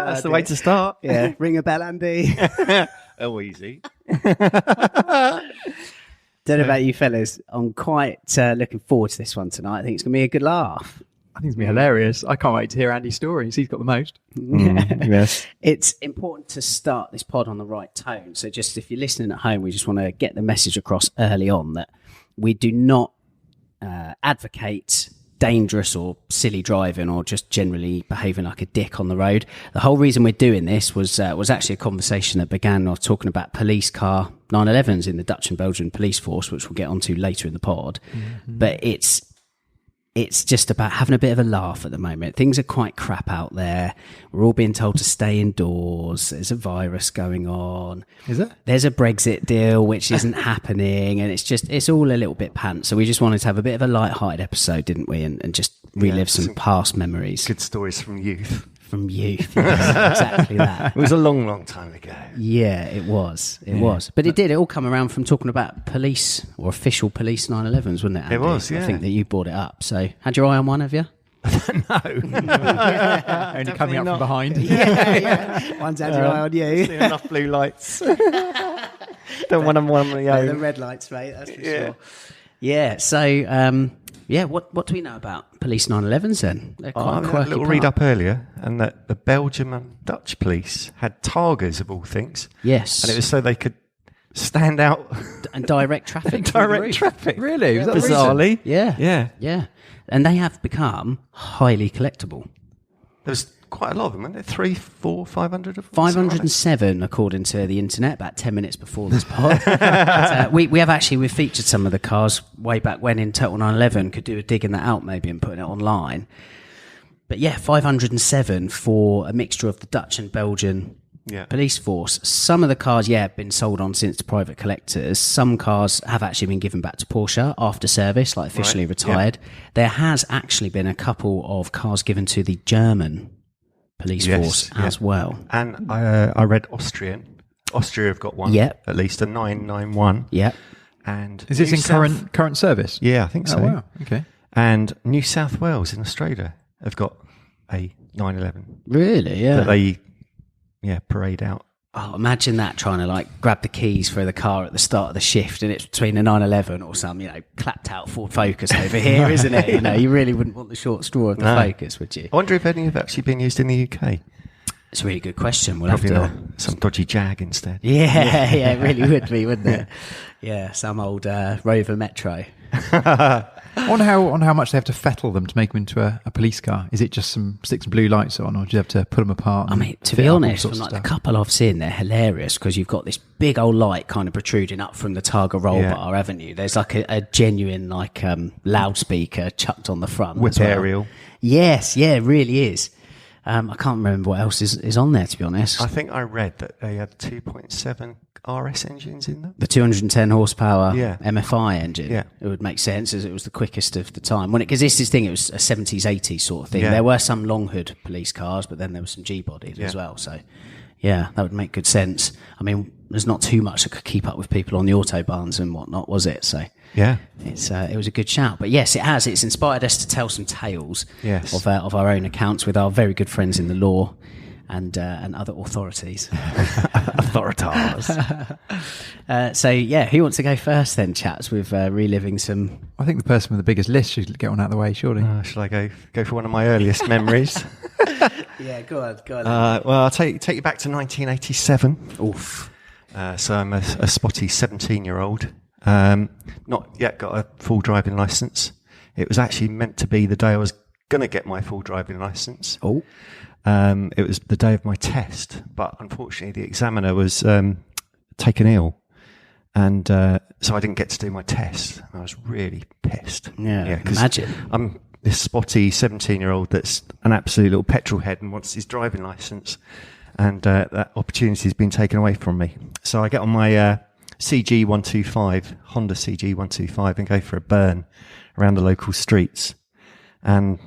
That's the way to start. Yeah, ring a bell, Andy. Oh, easy. Don't know about you fellas. I'm quite looking forward to this one tonight. I think it's going to be a good laugh. I think it's going to be hilarious. I can't wait to hear Andy's stories. He's got the most. Yes. It's important to start this pod on the right tone. So just if you're listening at home, we just want to get the message across early on that we do not advocate dangerous or silly driving or just generally behaving like a dick on the road. The whole reason we're doing this was actually a conversation that began off talking about police car 911s in the Dutch and Belgian police force, which we'll get onto later in the pod. Mm-hmm. But it's just about having a bit of a laugh at the moment. Things are quite crap out there. We're all being told to stay indoors. There's a virus going on. Is it? There's a Brexit deal which isn't happening, and it's all a little bit pants. So we just wanted to have a bit of a light-hearted episode, didn't we? And just relive some past memories. Good stories from youth. From youth, yes, exactly that. It was a long, long time ago. Yeah, it was. It was. But it all come around from talking about police or official police 911s, wasn't it, Andy? It was, yeah. I think that you brought it up. So, had your eye on one, have you? No. Only coming up from behind. Yeah. One's had your eye on you. Seen enough blue lights. Don't want them on my own. The red lights, mate, that's for sure. Yeah, so... what do we know about police 911s then? They're quite I had a little read up earlier, and that the Belgian and Dutch police had targas of all things. Yes. And it was so they could stand out and direct traffic. Traffic. Really? Was that bizarrely? Yeah. And they have become highly collectible. There's quite a lot of them, weren't there? 300, 400, 500 of them? 507, according to the internet, about 10 minutes before this pod. We've featured some of the cars way back when in Total 911. Could do a digging that out maybe and putting it online. But yeah, 507 for a mixture of the Dutch and Belgian police force. Some of the cars, have been sold on since to private collectors. Some cars have actually been given back to Porsche after service, like officially retired. Yeah. There has actually been a couple of cars given to the German police force as well. And I read Austria have got one, at least a 991. Yeah. And is this in current service? Yeah, I think so. Oh, wow. Okay. And New South Wales in Australia have got a 911. Really? Yeah. That they parade out. Oh, imagine that, trying to grab the keys for the car at the start of the shift, and it's between a 911 or some, clapped out Ford Focus over here, isn't it? You really wouldn't want the short straw of the Focus, would you? I wonder if any have actually been used in the UK. It's a really good question. We'll Probably have to not. Some dodgy Jag instead. Yeah, it really would be, wouldn't it? Yeah, some old Rover Metro. on how much they have to fettle them to make them into a police car. Is it just some stick some blue lights on, or do you have to put them apart? I mean, to be honest, from the couple I've seen, they're hilarious because you've got this big old light kind of protruding up from the Targa roll bar, haven't you? There's a genuine loudspeaker chucked on the front. With aerial. Yes, it really is. I can't remember what else is on there, to be honest. I think I read that they had 2.7 RS engines in them. The 210 horsepower MFI engine. Yeah. It would make sense as it was the quickest of the time. Because this thing, it was a 70s, 80s sort of thing. Yeah. There were some long hood police cars, but then there was some G-bodies as well. So, that would make good sense. I mean, there's not too much that could keep up with people on the autobahns and whatnot, was it? So, it was a good shout. But yes, it has. It's inspired us to tell some tales of our own accounts with our very good friends in the law and other authorities. Authoritas. Who wants to go first then, chaps, with reliving some... I think the person with the biggest list should get one out of the way, surely. Shall I go for one of my earliest memories? Yeah, go on. Well, I'll take you back to 1987. Oof. So I'm a spotty 17-year-old. Not yet got a full driving licence. It was actually meant to be the day I was going to get my full driving licence. Oh. It was the day of my test, but unfortunately the examiner was taken ill, and so I didn't get to do my test. I was really pissed. Yeah, imagine. I'm this spotty 17-year-old that's an absolute little petrol head and wants his driving licence, and that opportunity's been taken away from me. So I get on my CG125, Honda CG125, and go for a burn around the local streets and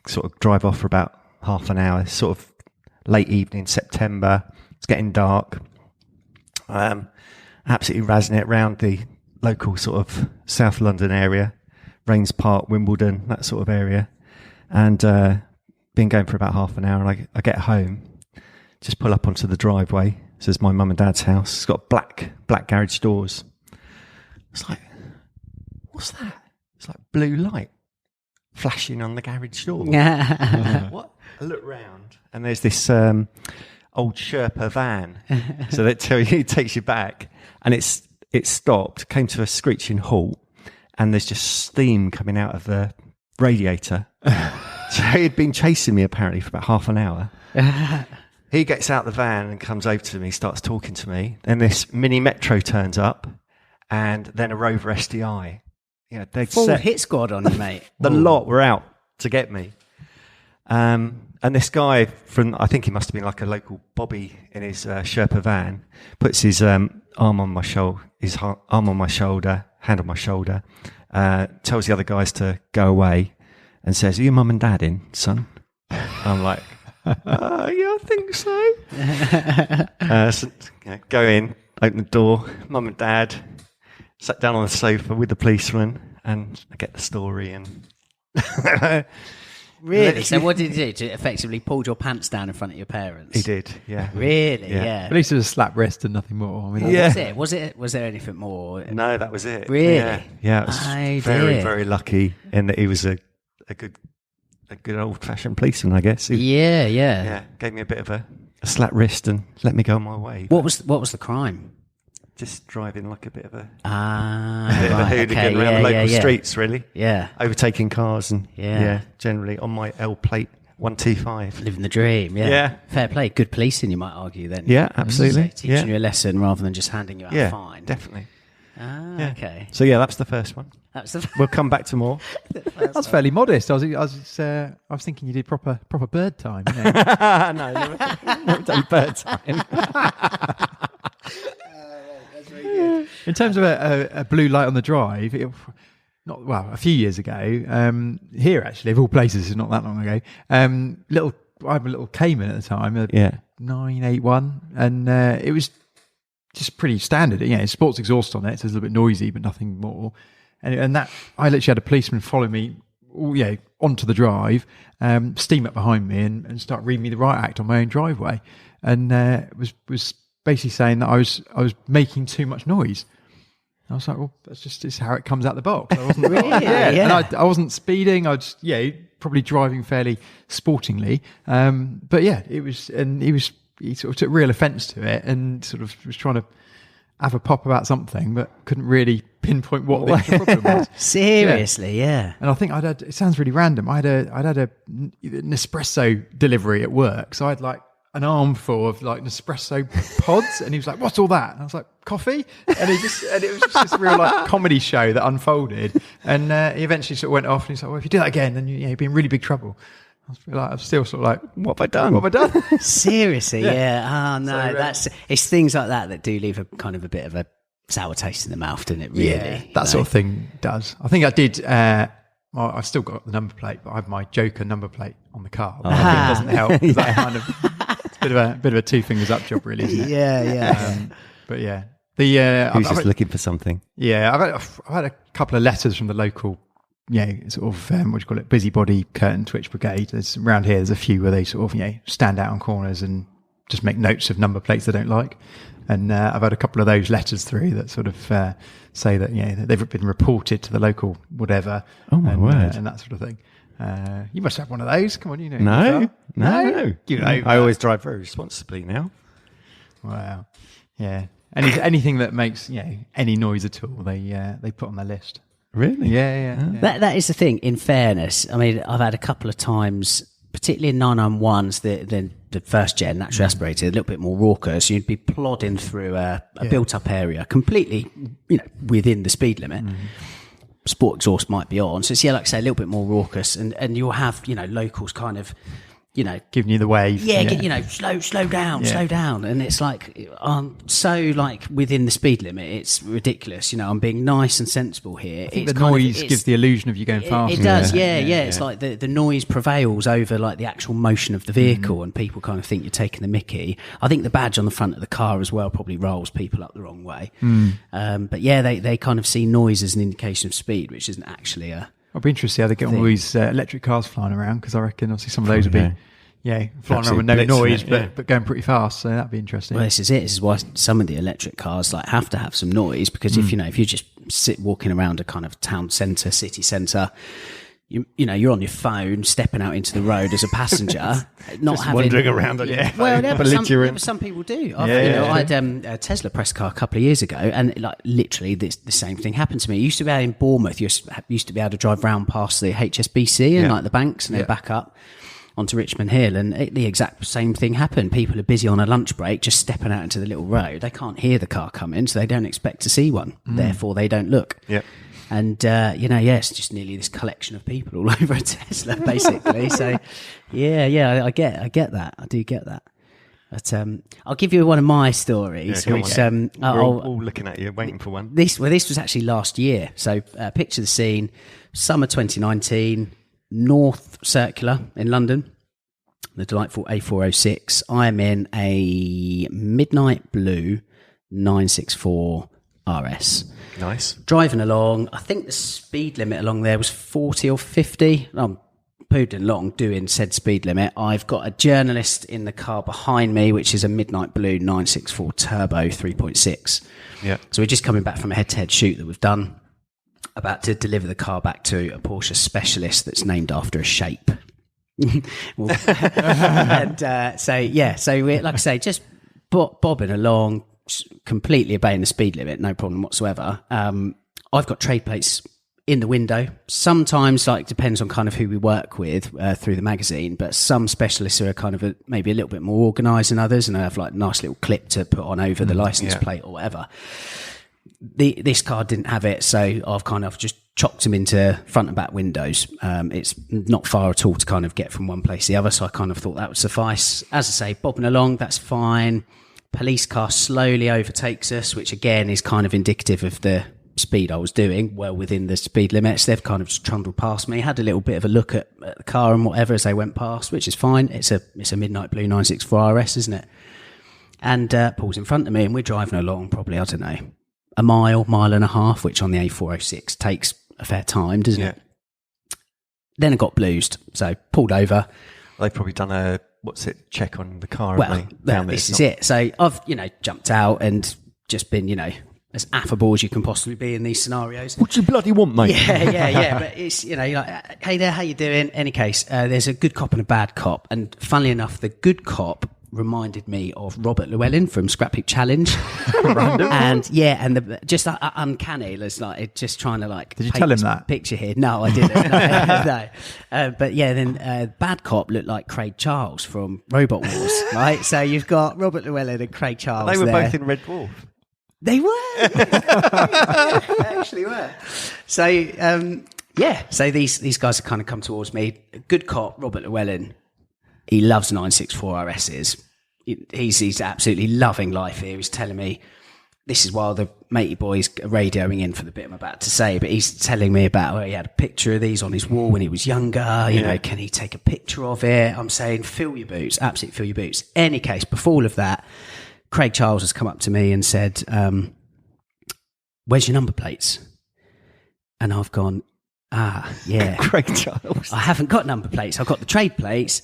sort of drive off for about half an hour. It's sort of late evening, September. It's getting dark. Absolutely razzing it around the local sort of South London area, Rains Park, Wimbledon, that sort of area. And been going for about half an hour, and I get home, just pull up onto the driveway. This is my mum and dad's house. It's got black garage doors. It's like, what's that? It's like blue light flashing on the garage door. What? I look round, and there's this old Sherpa van. So it takes you back, and it stopped, came to a screeching halt, and there's just steam coming out of the radiator. So he'd been chasing me apparently for about half an hour. He gets out the van and comes over to me, starts talking to me. Then this mini Metro turns up, and then a Rover SDI. You know, they'd Full hit squad on you, mate. The lot were out to get me. And this guy I think he must have been like a local bobby in his Sherpa van, puts his arm on my shoulder, hand on my shoulder, tells the other guys to go away, and says, "Are your mum and dad in, son?" I'm like, "Yeah, I think so." Go in, open the door, mum and dad, sat down on the sofa with the policeman, and I get the story. And really? So what did he do? Effectively pulled your pants down in front of your parents? He did, yeah. Really? Yeah. Yeah. At least it was a slap wrist and nothing more. I mean, Yeah. Was there anything more? No, that was it. Really? Yeah, I was Oh, very, dear. very lucky in that he was a good old-fashioned policeman, I guess. Yeah. Gave me a bit of a slap wrist and let me go on my way. What was the crime? Just driving like a bit of a Right, hooligan around the local streets, really. Yeah. Overtaking cars and generally on my L plate 125. Living the dream, yeah. Yeah. Fair play. Good policing, you might argue then. Yeah, absolutely. So teaching you a lesson rather than just handing you out a fine. Definitely. Okay. So that's the first one. That's the We'll come back to more. that's fairly modest. I was thinking you did proper bird time. You know? No, never done bird time. In terms of a blue light on the drive, a few years ago, here actually, of all places, not that long ago, I had a little Cayman at the time, 981, and it was just pretty standard. Sports exhaust on it, so it's a little bit noisy, but nothing more. And that I literally had a policeman follow me, onto the drive, steam up behind me, and start reading me the riot act on my own driveway, and was basically saying that I was making too much noise. I was like, well, it's how it comes out the box. I wasn't Really? and I wasn't speeding. I was probably driving fairly sportingly. But it was, and he sort of took real offence to it, and sort of was trying to have a pop about something, but couldn't really pinpoint what the actual problem was. Seriously, yeah. And I think it sounds really random. I'd had an Nespresso delivery at work, so I had like an armful of like Nespresso pods, and he was like, "What's all that?" And I was like, "Coffee." And it was just this real like comedy show that unfolded, and he eventually sort of went off, and he's like, "Well, if you do that again, then you'd be in really big trouble." I'm still sort of like, What have I done? "What have I done?" Seriously, yeah. Oh no, So, it's things like that do leave a kind of a bit of a sour taste in the mouth, doesn't it? Really, that sort of thing does. I think I did. I've still got the number plate, but I have my Joker number plate on the car. Which I think doesn't help. That kind of it's a bit of a two fingers up job, really, isn't it? Yeah. But yeah, Who's just looking for something? Yeah, I've had a couple of letters from the local, sort of what do you call it, busybody curtain twitch brigade. There's around here. There's a few where they sort of stand out on corners and just make notes of number plates they don't like. And I've had a couple of those letters through that sort of say that that they've been reported to the local whatever. Oh my word! And that sort of thing. You must have one of those. Come on, No. I always drive very responsibly now. Wow. Yeah. Anything that makes any noise at all, they put on their list. Really? Yeah. That is the thing. In fairness, I mean, I've had a couple of times, particularly in 991s, the first gen naturally aspirated, a little bit more raucous. You'd be plodding through a built-up area, completely, within the speed limit. Sport exhaust might be on, so it's like I say, a little bit more raucous, and you'll have locals kind of giving you the wave. Slow down. And it's like, I'm so like within the speed limit, it's ridiculous. I'm being nice and sensible here. I think the noise gives the illusion of you going fast. It does, yeah. It's like the noise prevails over like the actual motion of the vehicle, and people kind of think you're taking the mickey. I think the badge on the front of the car as well probably rolls people up the wrong way. But yeah, they kind of see noise as an indication of speed, which isn't actually a... I'll be interested to see how they get on all these electric cars flying around, because I reckon obviously some of those would be flying around with no noise, but going pretty fast. So that'd be interesting. Well, this is it. This is why some of the electric cars like have to have some noise, because if you just walking around a kind of town centre, city centre, you're on your phone, stepping out into the road as a passenger, not just having wandering around on your phone. But some people do. I had a Tesla press car a couple of years ago, and like literally the same thing happened to me. You used to be able in Bournemouth, you used to be able to drive round past the HSBC and like the banks, and then back up onto Richmond Hill, and the exact same thing happened. People are busy on a lunch break, just stepping out into the little road. They can't hear the car coming, so they don't expect to see one. Therefore, they don't look. Yep. And, it's just nearly this collection of people all over a Tesla, basically. So, I get that. I do get that. But I'll give you one of my stories, which we're all looking at you, waiting for one. This was actually last year. So, picture the scene, summer 2019, North Circular in London, the delightful A406. I'm in a midnight blue 964 RS. Nice. Driving along, I think the speed limit along there was 40 or 50. I'm poodling along doing said speed limit. I've got a journalist in the car behind me, which is a midnight blue 964 turbo 3.6. Yeah. So we're just coming back from a head-to-head shoot that we've done, about to deliver the car back to a Porsche specialist that's named after a shape. So we're, like I say, just bobbing along, completely obeying the speed limit, no problem whatsoever. I've got trade plates in the window. Sometimes, like, depends on kind of who we work with through the magazine, but some specialists are kind of maybe a little bit more organised than others, and they have like a nice little clip to put on over the license plate or whatever. This car didn't have it, so I've kind of just chopped them into front and back windows. It's not far at all to kind of get from one place to the other, so I kind of thought that would suffice. As I say, bobbing along, that's fine. Police car slowly overtakes us, which again is kind of indicative of the speed I was doing, well within the speed limits. They've kind of just trundled past me, had a little bit of a look at the car and whatever as they went past, which is fine. It's a midnight blue 964 RS, isn't it? And pulls in front of me, and we're driving along probably, I don't know, a mile and a half, which on the A406 takes a fair time, doesn't it? Then I got bluesed, so pulled over. They've probably done a check on the car. Well, this is it. So I've jumped out and just been as affable as you can possibly be in these scenarios. What you bloody want, mate? Yeah. But it's you're like, hey there, how you doing? Any case, there's a good cop and a bad cop, and funnily enough, the good cop reminded me of Robert Llewellyn from Scrap Heap Challenge. And just uncanny. It's like it just trying to like. Did you tell him that picture here? No, I didn't. No. But yeah, then bad cop looked like Craig Charles from Robot Wars, right? So you've got Robert Llewellyn and Craig Charles. They were there. both in Red Dwarf. They were. They actually were. So so these guys have kind of come towards me. Good cop, Robert Llewellyn. He loves 964 RSs. He's absolutely loving life here. He's telling me, this is while the matey boys are radioing in for the bit I'm about to say, but he's telling me about he had a picture of these on his wall when he was younger. You know, can he take a picture of it? I'm saying, fill your boots, absolutely fill your boots. Any case, before all of that, Craig Charles has come up to me and said, where's your number plates? And I've gone, yeah. Craig Charles. I haven't got number plates. I've got the trade plates.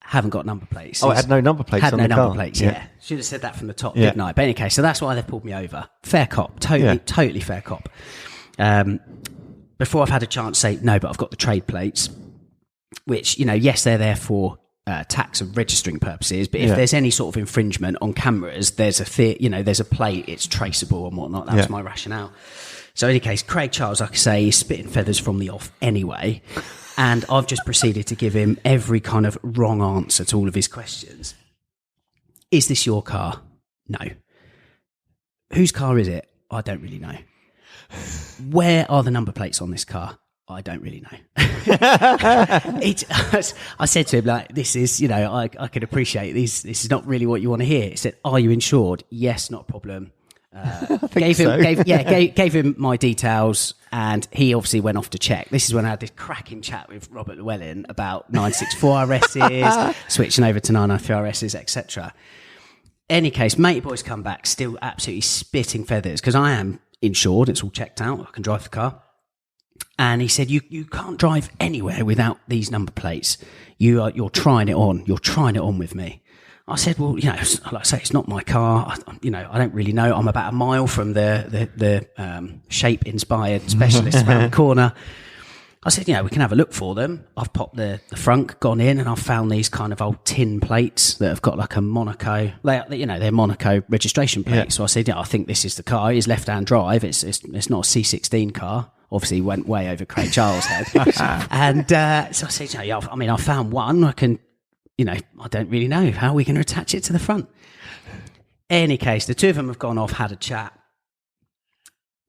Haven't got number plates. Oh, it had no number plates had on no the number car. plates, yeah. Should have said that from the top, didn't I? But any case, so that's why they've pulled me over. Fair cop. Totally fair cop. Before I've had a chance to say, no, but I've got the trade plates, which, yes, they're there for tax and registering purposes, but if there's any sort of infringement on cameras, there's a plate, it's traceable and whatnot. That's my rationale. So in any case, Craig Charles, like I say, is spitting feathers from the off anyway. And I've just proceeded to give him every kind of wrong answer to all of his questions. Is this your car? No. Whose car is it? I don't really know. Where are the number plates on this car? I don't really know. I said to him, like, this is, I can appreciate this. This is not really what you want to hear. He said, are you insured? Yes, not a problem. Gave him my details, and he obviously went off to check. This is when I had this cracking chat with Robert Llewellyn about 964 RSs, switching over to 993 RSs, etc. Any case, matey boys come back still absolutely spitting feathers because I am insured. It's all checked out. I can drive the car. And he said, you can't drive anywhere without these number plates. You're trying it on. You're trying it on with me. I said, well, like I say, it's not my car. I don't really know. I'm about a mile from the shape-inspired specialist around the corner. I said, we can have a look for them. I've popped the front, gone in, and I've found these kind of old tin plates that have got like a Monaco. They're Monaco registration plates. Yeah. So I said, I think this is the car. It's left-hand drive. It's not a C16 car. Obviously, went way over Craig Charles' head. And so I said, I found one. I can. I don't really know. How are we going to attach it to the front? Any case, the two of them have gone off, had a chat.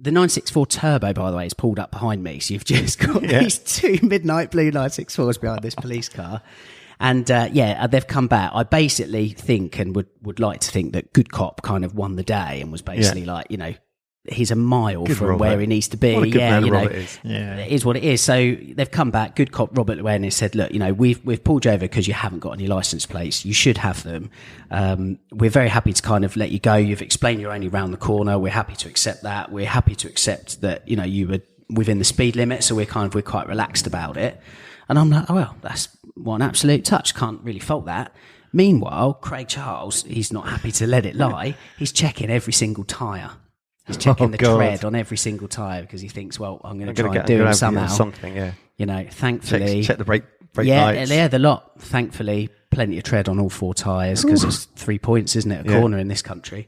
The 964 Turbo, by the way, is pulled up behind me. So you've just got these two midnight blue 964s behind this police car. And they've come back. I basically think and would like to think that Good Cop kind of won the day and was basically he's a mile good from Robert. Where he needs to be. What a good man Robert is. Yeah. It is what it is. So they've come back. Good Cop Robert Llewellyn has said, look, we've pulled you over because you haven't got any license plates. You should have them. We're very happy to kind of let you go. You've explained you're only round the corner. We're happy to accept that. We're happy to accept that, you were within the speed limit. So we're quite relaxed about it. And I'm like, oh, well, that's one absolute touch. Can't really fault that. Meanwhile, Craig Charles, he's not happy to let it lie. He's checking every single tyre. He's checking the tread on every single tyre because he thinks, well, I'm going to try and do it somehow. Something, yeah. Thankfully. Check the brake lights. Yeah, the lot. Thankfully, plenty of tread on all four tyres because it's 3 points, isn't it? A corner in this country,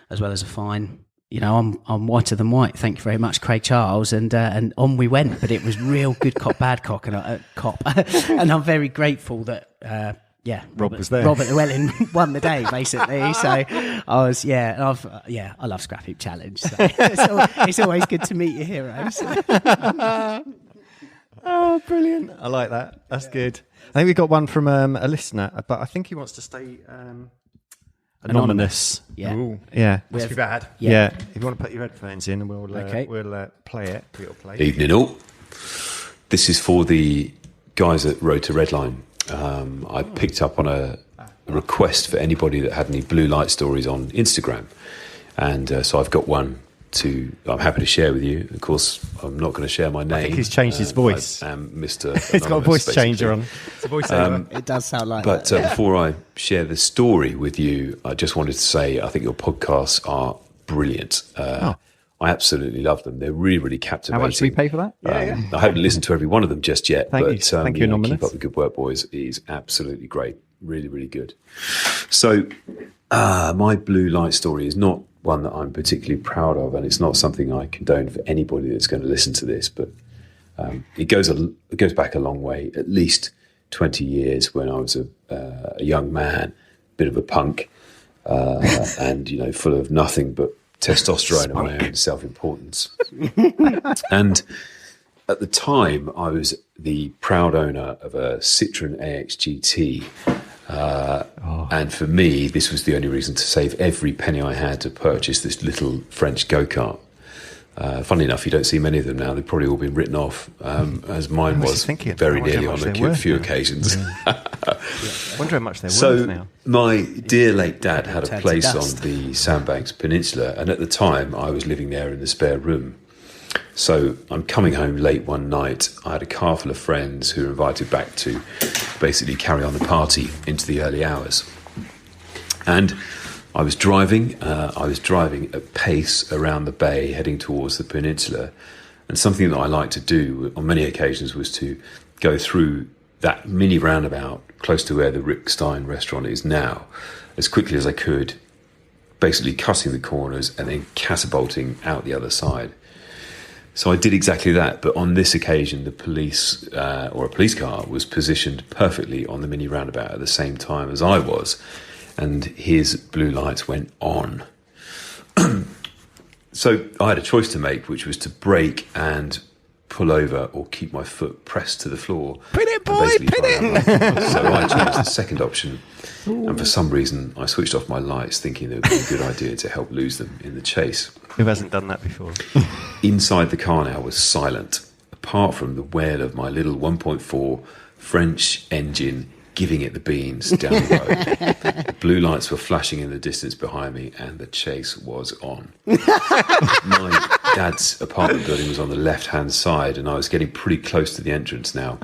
as well as a fine. I'm whiter than white. Thank you very much, Craig Charles. And on we went, but it was real good cop, bad cop, and I'm very grateful that. Rob was there. Robert Llewellyn won the day, basically. So I was, I love Scrap Heap Challenge. So it's always good to meet your heroes. Oh, brilliant. I like that. That's good. I think we got one from a listener, but I think he wants to stay anonymous. Yeah. Ooh. Yeah. Must be bad. Yeah. If you want to put your headphones in, and we'll play it. We'll play it. Evening all. This is for the guys at Road to Redline. I picked up on a request for anybody that had any blue light stories on Instagram, and so I've got one I'm happy to share with you. Of course, I'm not going to share my name. I think he's changed his voice. I am Mr. It's got a voice changer on. It's a voiceover. It does sound like that. But before I share the story with you, I just wanted to say I think your podcasts are brilliant. I absolutely love them. They're really, really captivating. How much do we pay for that? I haven't listened to every one of them just yet. Thank but, you. Thank you, Anonymous. Keep up the good work, boys. It is absolutely great. Really, really good. So my blue light story is not one that I'm particularly proud of, and it's not something I condone for anybody that's going to listen to this, but it goes back a long way, at least 20 years when I was a young man, bit of a punk, and, full of nothing but testosterone and my own self-importance. And at the time, I was the proud owner of a Citroen AX GT. And for me, this was the only reason to save every penny I had to purchase this little French go-kart. Funnily enough, you don't see many of them now. They've probably all been written off, as mine was very nearly on a few occasions. I wonder how much they're worth now. My dear late dad had a place on the Sandbanks Peninsula, and at the time I was living there in the spare room. So I'm coming home late one night. I had a car full of friends who were invited back to basically carry on the party into the early hours. And I was driving at pace around the bay, heading towards the peninsula. And something that I like to do on many occasions was to go through that mini roundabout close to where the Rick Stein restaurant is now, as quickly as I could, basically cutting the corners and then catapulting out the other side. So I did exactly that, but on this occasion, the police, or a police car, was positioned perfectly on the mini roundabout at the same time as I was, and his blue lights went on. So I had a choice to make, which was to brake and pull over or keep my foot pressed to the floor. Pin it, boy, pin it! So I chose the second option. And for some reason, I switched off my lights, thinking it would be a good idea to help lose them in the chase. Who hasn't done that before? Inside the car now was silent, apart from the wail of my little 1.4 French engine giving it the beans down the road. The blue lights were flashing in the distance behind me, and the chase was on. My dad's apartment building was on the left-hand side, and I was getting pretty close to the entrance now.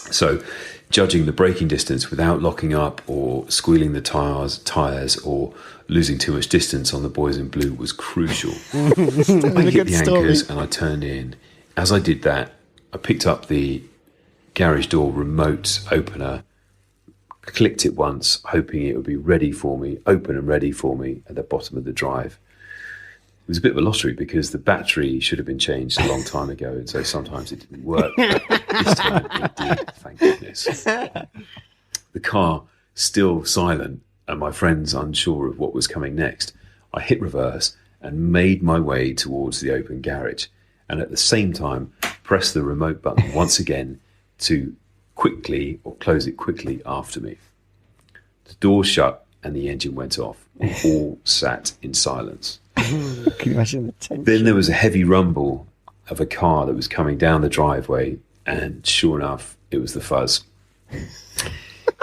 So, judging the braking distance without locking up or squealing the tyres or losing too much distance on the boys in blue was crucial. I hit the anchors and I turned in. As I did that, I picked up the garage door remote opener, clicked it once, hoping it would be ready for me, open and ready for me at the bottom of the drive. It was a bit of a lottery because the battery should have been changed a long time ago, and so sometimes it didn't work. But this time it did, thank goodness. The car still silent, and my friends unsure of what was coming next. I hit reverse and made my way towards the open garage, and at the same time pressed the remote button once again to quickly or close it quickly after me. The door shut and the engine went off. We all sat in silence. Can you imagine the tension? Then there was a heavy rumble of a car that was coming down the driveway, and sure enough, it was the Fuzz.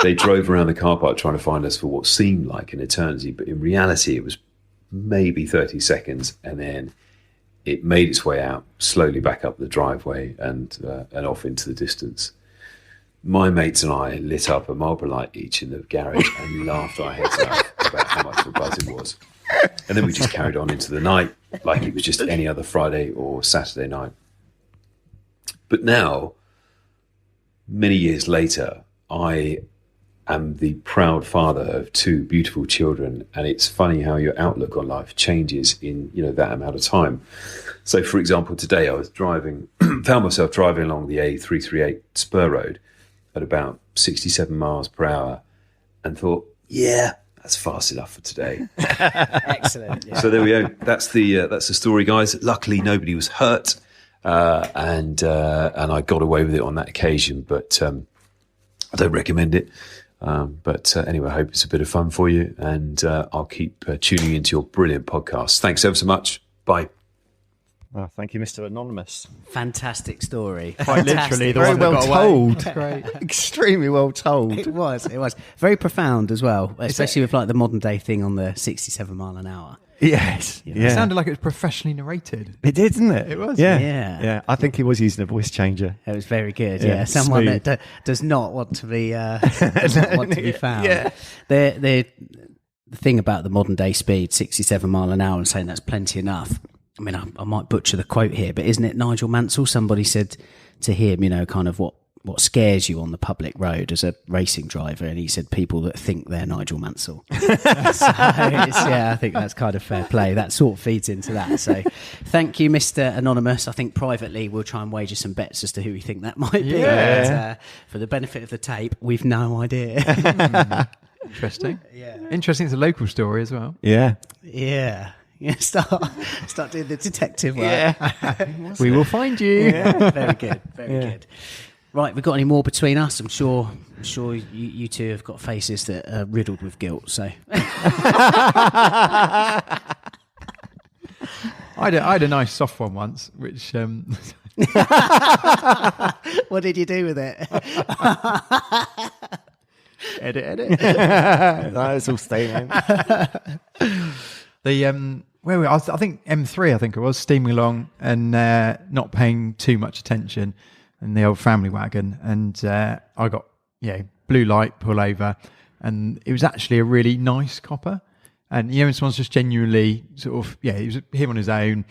They drove around the car park trying to find us for what seemed like an eternity, but in reality it was maybe 30 seconds, and then it made its way out slowly back up the driveway and off into the distance. My mates and I lit up a Marlboro light each in the garage and laughed our heads off about how much of a buzz it was. And then we just carried on into the night like it was just any other Friday or Saturday night. But now, many years later, I am the proud father of two beautiful children, and it's funny how your outlook on life changes in that amount of time. So, for example, today I was found myself driving along the A338 Spur Road at about 67 miles per hour, and thought, yeah, that's fast enough for today. Excellent. Yeah. So there we go. That's the story, guys. Luckily, nobody was hurt, and I got away with it on that occasion. But I don't recommend it. But anyway, I hope it's a bit of fun for you, and I'll keep tuning into your brilliant podcast. Thanks ever so much. Bye. Oh, thank you, Mr. Anonymous. Fantastic story. Quite literally, the Very one that well got away. told. Great. Extremely well told. It was very profound as well, especially with like the modern day thing on the 67 mile an hour. Yes. It sounded like it was professionally narrated. It did, didn't it? It was. Yeah. Yeah. I think he was using a voice changer. It was very good. Yeah, Yeah, someone smooth. that does not want to be does not want to be found. Yeah. The thing about the modern day speed, 67 mile an hour, and saying that's plenty enough. I mean, I might butcher the quote here, but isn't it Nigel Mansell? Somebody said to him, kind of what scares you on the public road as a racing driver, and he said people that think they're Nigel Mansell. I think that's kind of fair play. That sort of feeds into that. So thank you, Mr. Anonymous. I think privately we'll try and wager some bets as to who we think that might be. Yeah. But, for the benefit of the tape, we've no idea. Interesting. Yeah. Interesting. It's a local story as well. Yeah. Yeah. Start doing the detective work. Yeah. We will find you. Yeah. Very good. Very good. Right, we've got any more between us? I'm sure you two have got faces that are riddled with guilt. So, I had a nice soft one once, which what did you do with it? edit. No, it's all staying in. The where we? I think M3. I think it was steaming along and not paying too much attention in the old family wagon, and I got blue light, pull over, and it was actually a really nice copper. And when someone's just genuinely sort of it was him on his own.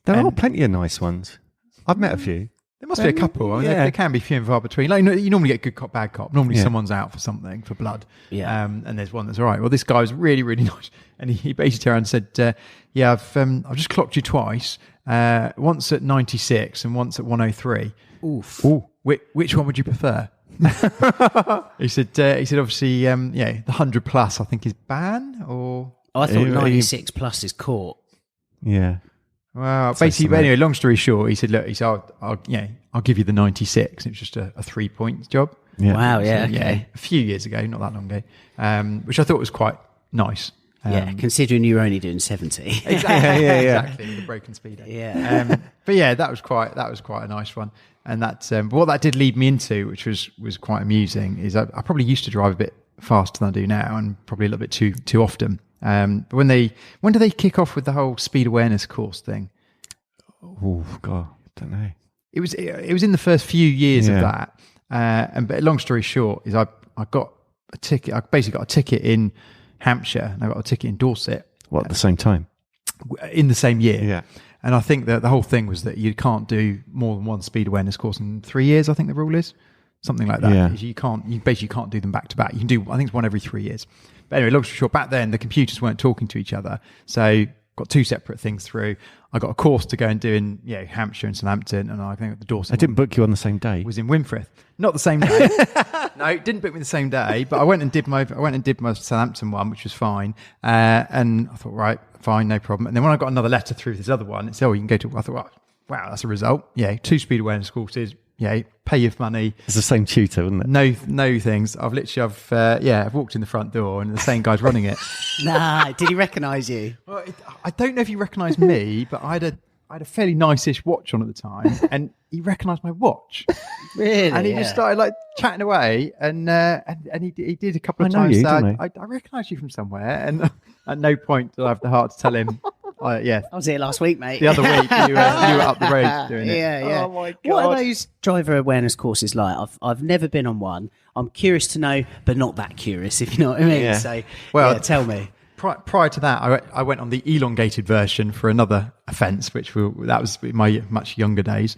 There are plenty of nice ones. I've met a few. There must be a couple. I mean, there can be few and far between. Like, you normally get good cop, bad cop. Normally someone's out for something, for blood. Yeah. And there's one that's all right. Well, this guy was really, really nice. And he basically turned around and said, I've just clocked you twice. Once at 96 and once at 103. Oof. Ooh. Which one would you prefer? He said, obviously, the 100 plus, I think, is ban or... I thought 96 plus is court. Yeah. Well, So basically, but similar. anyway, long story short, he said, "Look, I'll give you the 96." It was just a 3-point job. Yeah. Wow, yeah, So, okay. a few years ago, not that long ago, which I thought was quite nice. Yeah, considering you were only doing 70. Exactly, exactly, with a broken speedo. Yeah. But yeah, that was quite a nice one. And that, but what that did lead me into, which was quite amusing, is I probably used to drive a bit faster than I do now, and probably a little bit too often. But when do they kick off with the whole speed awareness course thing? Oh God, don't know. It was in the first few years of Yeah. that. But long story short, is I got a ticket. I basically got a ticket in Hampshire, and I got a ticket in Dorset What, at the same time? in the same year. Yeah. And I think that the whole thing was that you can't do more than one speed awareness course in 3 years. I think the rule is something like that. Yeah. You basically can't do them back to back. You can do, I think it's one every 3 years. But anyway, long story short, back then the computers weren't talking to each other, so got two separate things through. I got a course to go and do in Hampshire and Southampton, and I think the Dorset. I didn't book you on the same day. was in Winfrith. Not the same day. No, didn't book me the same day. But I went and did my Southampton one, which was fine. And I thought, right, fine, no problem. And then when I got another letter through this other one, it said, "Oh, you can go to." I thought, wow, that's a result. Yeah, 2 speed awareness courses. Yeah, pay your money. It's the same tutor, wasn't it? No things. I've walked in the front door and the same guy's running it. Nah, did he recognise you? Well, I don't know if he recognised me, but I had a fairly nice-ish watch on at the time, and he recognised my watch. Really? And he just started like chatting away, and he did a couple of I know times. you, So didn't I recognise you from somewhere, and at no point did I have the heart to tell him. I was here last week, mate. The other week you were up the road doing it. Yeah. Oh, my What are God. those driver awareness courses like? I've never been on one. I'm curious to know, but not that curious, if you know what I mean. Yeah. So, Well, tell me. Prior to that, I went on the elongated version for another offence, that was in my much younger days.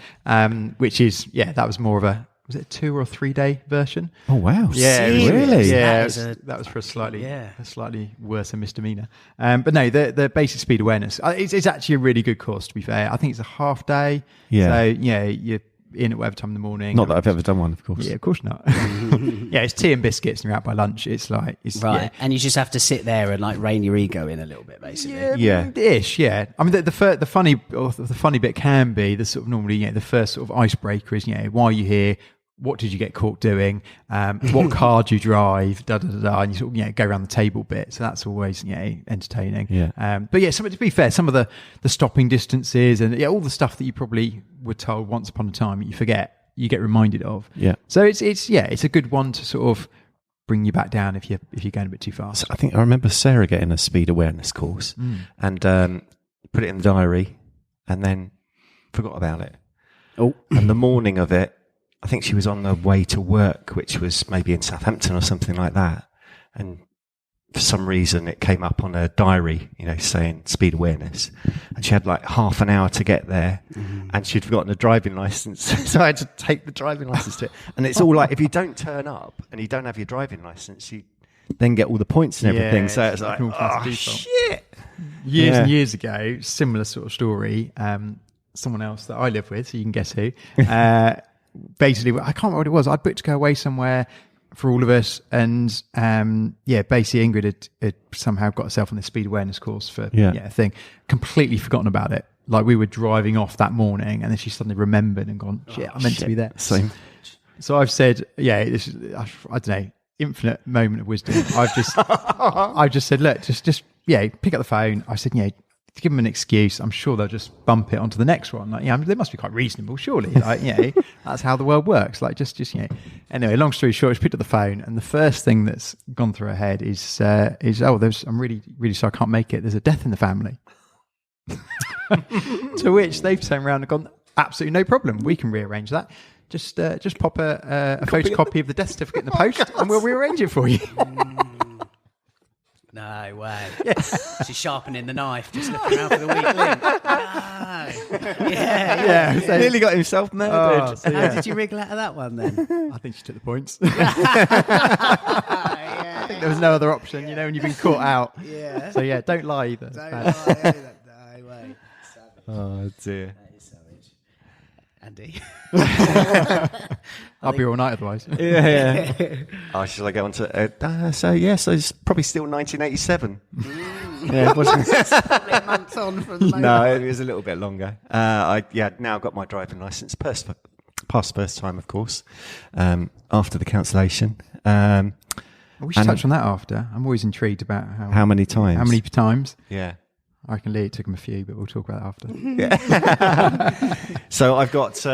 Which is that was more of was it a 2 or 3 day version? Oh wow! Yeah, really? Yeah, That that was for a slightly worse misdemeanor. But no, the basic speed awareness. It's actually a really good course. To be fair, I think it's a half day. Yeah. So you're in at whatever time in the morning. Not that I've ever done one, of course. Yeah, of course not. Yeah, it's tea and biscuits, and you're out by lunch. It's Right. yeah. And you just have to sit there and like rein your ego in a little bit, basically. Yeah. Ish, yeah. I mean, the funny bit can be the sort of normally, the first sort of icebreaker is, why are you here? What did you get caught doing? What car do you drive? And you sort of go around the table bit. So that's always entertaining. Yeah. But yeah, to be fair, some of the stopping distances and all the stuff that you probably were told once upon a time that you forget, you get reminded of. Yeah. So it's a good one to sort of bring you back down if you're going a bit too fast. So I think I remember Sarah getting a speed awareness course and put it in the diary and then forgot about it. Oh. And the morning of it, I think she was on the way to work, which was maybe in Southampton or something like that. And for some reason, it came up on her diary, saying speed awareness. And she had like half an hour to get there and she'd forgotten a driving license. So I had to take the driving license to it. And it's all like, if you don't turn up and you don't have your driving license, you then get all the points and everything. So it's like, shit. Years Yeah. and years ago, similar sort of story. Someone else that I live with, so you can guess who. Basically, I can't remember what it was. I'd booked to go away somewhere for all of us, and basically Ingrid had somehow got herself on this speed awareness course for a thing. Completely forgotten about it. Like we were driving off that morning, and then she suddenly remembered and gone, "Shit, I meant to be there." Same. So I've said, this is, I don't know, infinite moment of wisdom. I've just said, look, just pick up the phone. I said, give them an excuse. I'm sure they'll just bump it onto the next one. Like, they must be quite reasonable, surely. Like, that's how the world works. Like, just. Anyway, long story short, she picked up the phone, and the first thing that's gone through her head is I'm really, really sorry, I can't make it. There's a death in the family. To which they've turned around and gone, absolutely no problem. We can rearrange that. Just pop a photocopy of the death certificate in the post, and we'll rearrange it for you. No way. She's sharpening the knife, just looking around for the weak link. No. Yeah. So, Nearly got himself murdered. How did you wriggle out of that one then? I think she took the points. Yeah. I think there was no other option, when you've been caught out. Yeah. So don't lie either. Don't lie either. No way. Savage. Oh dear. That is savage. Andy. I'll be all night otherwise. Yeah. Oh, shall I go on to? So it's probably still 1987. Yeah, it wasn't. Probably a month on from the moment. No, it was a little bit longer. Now got my driving license. Passed first time, of course, after the cancellation. We should touch on that after. I'm always intrigued about how many times. How many times? Yeah. I reckon Lee, it took him a few, but we'll talk about that after. So I've got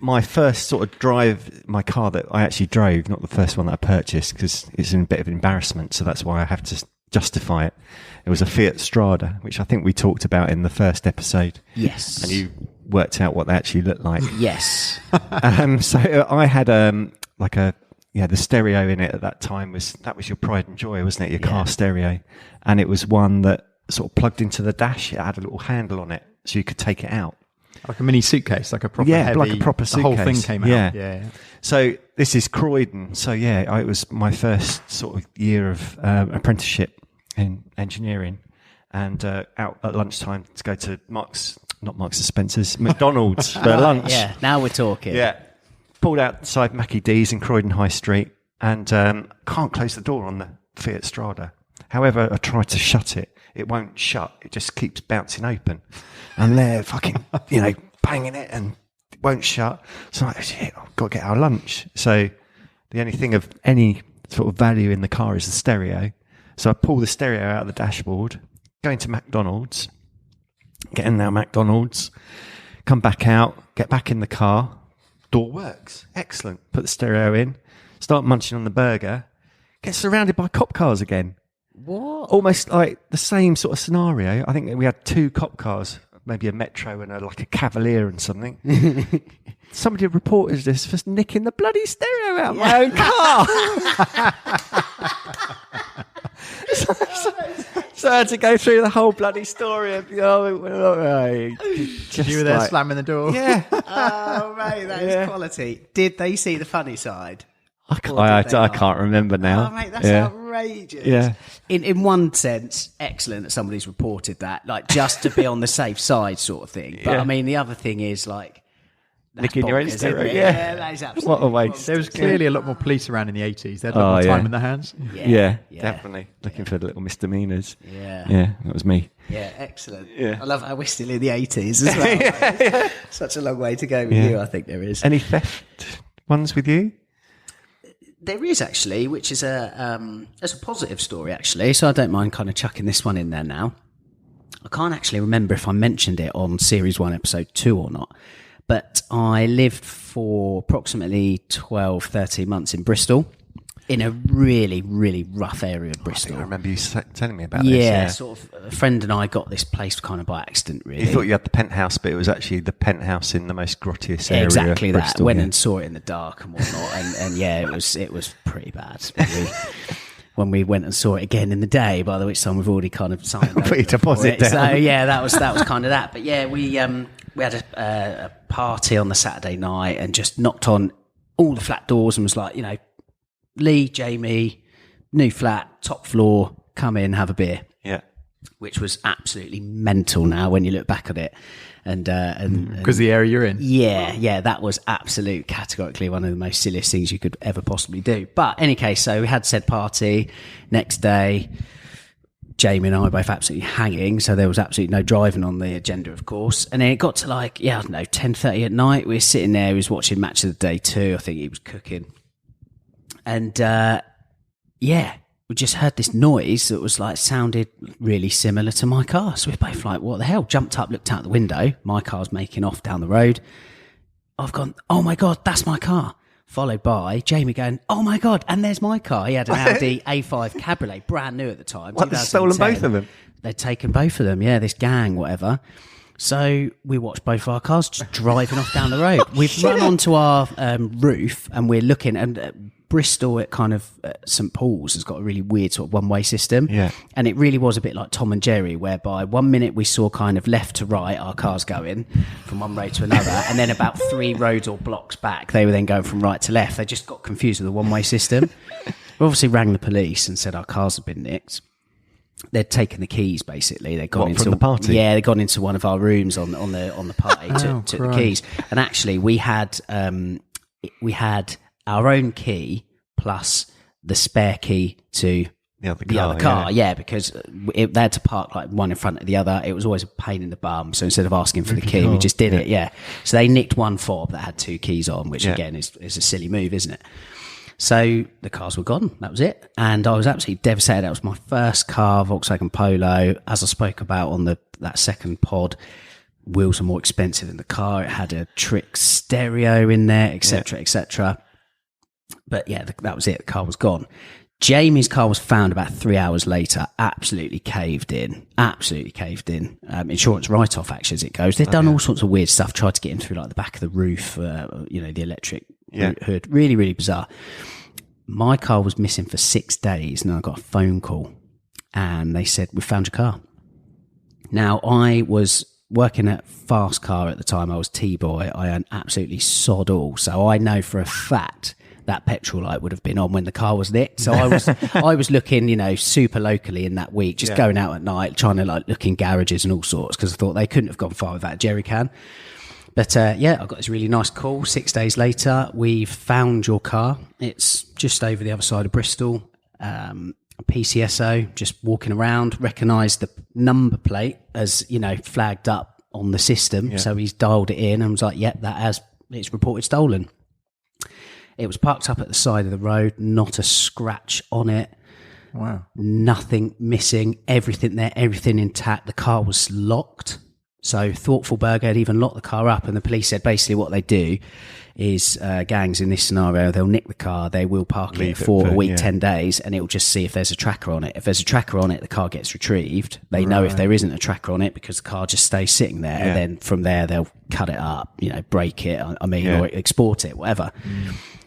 my first sort of drive, my car that I actually drove, not the first one that I purchased, because it's in a bit of embarrassment, so that's why I have to justify it. It was a Fiat Strada, which I think we talked about in the first episode. Yes. And you worked out what they actually looked like. Yes. So I had the stereo in it at that time was your pride and joy, wasn't it? Your car stereo. And it was one that sort of plugged into the dash. It had a little handle on it so you could take it out. Like a mini suitcase, like a proper heavy, like a proper suitcase. The whole thing came out. Yeah. So this is Croydon. So it was my first sort of year of apprenticeship in engineering, and out at lunchtime to go to not Marks and Spencer's, McDonald's for lunch. Yeah, now we're talking. Yeah. Pulled outside Mackie D's in Croydon High Street, and can't close the door on the Fiat Strada. However, I tried to shut it. It won't shut. It just keeps bouncing open. And they're fucking, banging it and it won't shut. So I'm like, shit, I've got to get our lunch. So the only thing of any sort of value in the car is the stereo. So I pull the stereo out of the dashboard, go into McDonald's, get in there at McDonald's, come back out, get back in the car. Door works. Excellent. Put the stereo in, start munching on the burger, get surrounded by cop cars again. What? Almost like the same sort of scenario. I think we had 2 cop cars, maybe a Metro and a Cavalier and something. Somebody reported this for nicking the bloody stereo out of my own car. So I had to go through the whole bloody story of, You were there slamming the door. Yeah. Oh, mate, that is quality. Did they see the funny side? I can't remember now. Oh, mate, that's outrageous. Yeah. In one sense, excellent that somebody's reported that, just to be on the safe side sort of thing. But, I mean, the other thing is, nicking your own bonkers, stereo. isn't it? Yeah. That is absolutely What a waste. There was clearly a lot more police around in the 80s. They had a lot more time in their hands. Yeah, definitely. Looking for the little misdemeanours. Yeah. Yeah, that was me. Yeah, excellent. Yeah. I love how we're still in the 80s as well. Such a long way to go with you, I think there is. Any theft ones with you? There is actually, which is a positive story actually. So I don't mind kind of chucking this one in there now. I can't actually remember if I mentioned it on Series 1, Episode 2 or not. But I lived for approximately 12, 13 months in Bristol, in a really, really rough area of Bristol. I remember you telling me about this. Yeah, sort of. A friend and I got this place kind of by accident, really. You thought you had the penthouse, but it was actually the penthouse in the most grottiest area. Exactly of that. Bristol, Went and saw it in the dark and whatnot, and it was pretty bad. When we went and saw it again in the day, by the which time we've already kind of signed put your deposit down. So yeah, that was kind of that. But yeah, we had a party on the Saturday night and just knocked on all the flat doors and was like, Lee, Jamie, new flat, top floor, come in, have a beer. Yeah. Which was absolutely mental now when you look back at it. And because the area you're in. Yeah, that was categorically one of the most silliest things you could ever possibly do. But any case, so we had said party. Next day, Jamie and I were both absolutely hanging, so there was absolutely no driving on the agenda, of course. And then it got to 10:30 at night. We were sitting there, he was watching Match of the Day 2, I think he was cooking. And we just heard this noise that was sounded really similar to my car. So we're both like, what the hell? Jumped up, looked out the window. My car's making off down the road. I've gone, oh my God, that's my car. Followed by Jamie going, oh my God, and there's my car. He had an Audi A5 Cabriolet, brand new at the time. What, they'd stolen both of them? They'd taken both of them, this gang, whatever. So we watched both of our cars just driving off down the road. We've run onto our roof and we're looking, and Bristol at kind of St Paul's has got a really weird sort of one-way system. Yeah. And it really was a bit like Tom and Jerry, whereby 1 minute we saw kind of left to right, our cars going from one road to another. And then about 3 roads or blocks back, they were then going from right to left. They just got confused with the one-way system. We obviously rang the police and said our cars had been nicked. They'd taken the keys, basically. They'd gone into from the party. Yeah, they'd gone into one of our rooms on the party, took the keys. And actually, we had our own key plus the spare key to the other the car. other car, yeah, because they had to park like one in front of the other. It was always a pain in the bum. So instead of asking for the key, we just did it. Yeah. So they nicked one fob that had 2 keys on, which again is a silly move, isn't it? So the cars were gone. That was it. And I was absolutely devastated. That was my first car, Volkswagen Polo. As I spoke about on that second pod, wheels are more expensive than the car. It had a trick stereo in there, etc., etc. But yeah, that was it. The car was gone. Jamie's car was found about 3 hours later, absolutely caved in. Insurance write-off, actually, as it goes. They've done all sorts of weird stuff, tried to get him through like the back of the roof, the electric hood. Really, really bizarre. My car was missing for 6 days, and I got a phone call, and they said, "We found your car." Now, I was working at Fast Car at the time. I was T-boy. I earned absolutely sod all. So I know for a fact that petrol light would have been on when the car was nicked. So I was looking, super locally in that week, just going out at night, trying to like look in garages and all sorts, because I thought they couldn't have gone far without a jerry can. But I got this really nice call 6 days later. We've found your car. It's just over the other side of Bristol. PCSO, just walking around, recognised the number plate as, flagged up on the system. Yeah. So he's dialed it in and was like, it's reported stolen. It was parked up at the side of the road, not a scratch on it. Wow. Nothing missing, everything there, everything intact. The car was locked. So Thoughtful Burger had even locked the car up, and the police said basically what they do is gangs in this scenario, they'll nick the car, they will park it for a week, 10 days, and it'll just see if there's a tracker on it. If there's a tracker on it, the car gets retrieved. They know if there isn't a tracker on it because the car just stays sitting there, and then from there they'll cut it up, break it, or export it, whatever.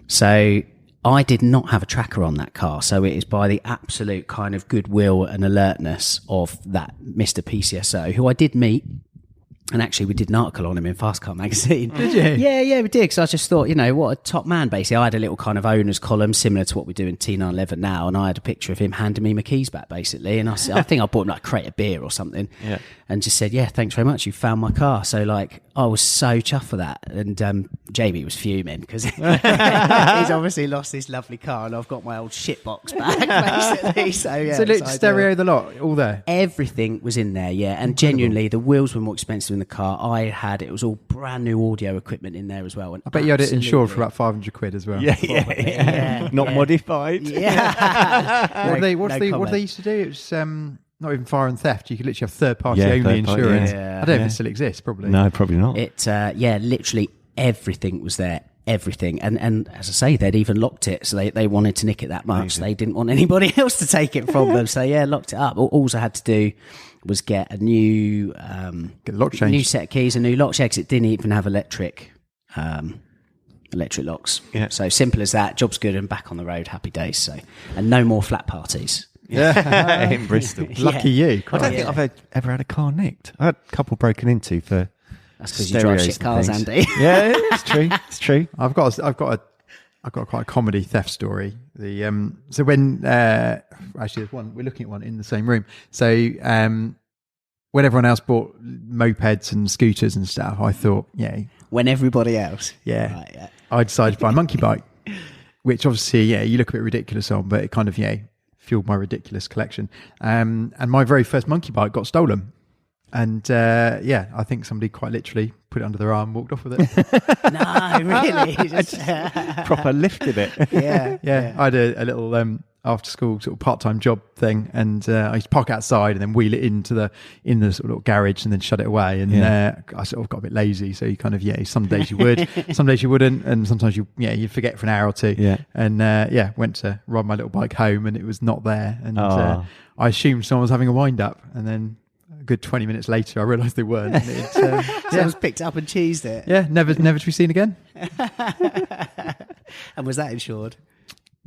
So I did not have a tracker on that car. So it is by the absolute kind of goodwill and alertness of that Mr. PCSO, who I did meet. And actually, we did an article on him in Fast Car magazine. Did you? Yeah, we did. Because I just thought, what a top man, basically. I had a little kind of owner's column similar to what we do in T911 now. And I had a picture of him handing me my keys back, basically. And I think I bought him like a crate of beer or something. Yeah. And just said, thanks very much. You found my car. So, I was so chuffed for that. And Jamie was fuming because he's obviously lost this lovely car. And I've got my old shit box back, basically. So look, stereo, the lot, all there. Everything was in there, yeah. And genuinely, the wheels were more expensive in the car. It was all brand new audio equipment in there as well. And I bet you had it insured for about 500 quid as well. Yeah. Not modified. Yeah. What do they used to do? It was not even fire and theft. You could literally have third-party only insurance. Yeah. I don't know if it still exists, probably. No, probably not. It, literally everything was there. Everything. And as I say, they'd even locked it. So they wanted to nick it that much. Amazing. They didn't want anybody else to take it from them. So locked it up. All I had to do was get a new new set of keys, a new lock check, because it didn't even have electric locks. Yeah. So simple as that. Job's good and back on the road. Happy days. So, and no more flat parties. Yeah, in Bristol. Lucky you. I don't think I've ever had a car nicked. I had a couple broken into for. That's because you drive shit cars, Andy. Yeah, it's true. It's true. I've got quite a comedy theft story. So when actually there's one, we're looking at one in the same room. So when everyone else bought mopeds and scooters and stuff, I thought, when everybody else, right, I decided to buy a monkey bike, which obviously, you look a bit ridiculous on, but it kind of fueled my ridiculous collection. And my very first monkey bike got stolen. And I think somebody quite literally put it under their arm and walked off with it. No, really? Just proper lifted it. Yeah. I had a little after school sort of part-time job thing, and I used to park outside and then wheel it in the sort of little garage and then shut it away. And I sort of got a bit lazy, so you kind of some days you would, some days you wouldn't, and sometimes you'd forget for an hour or two. Yeah. And went to ride my little bike home and it was not there, and I assumed someone was having a wind up, and then a good 20 minutes later I realised they weren't. And someone's picked up and cheesed it. Yeah, never to be seen again. And was that insured?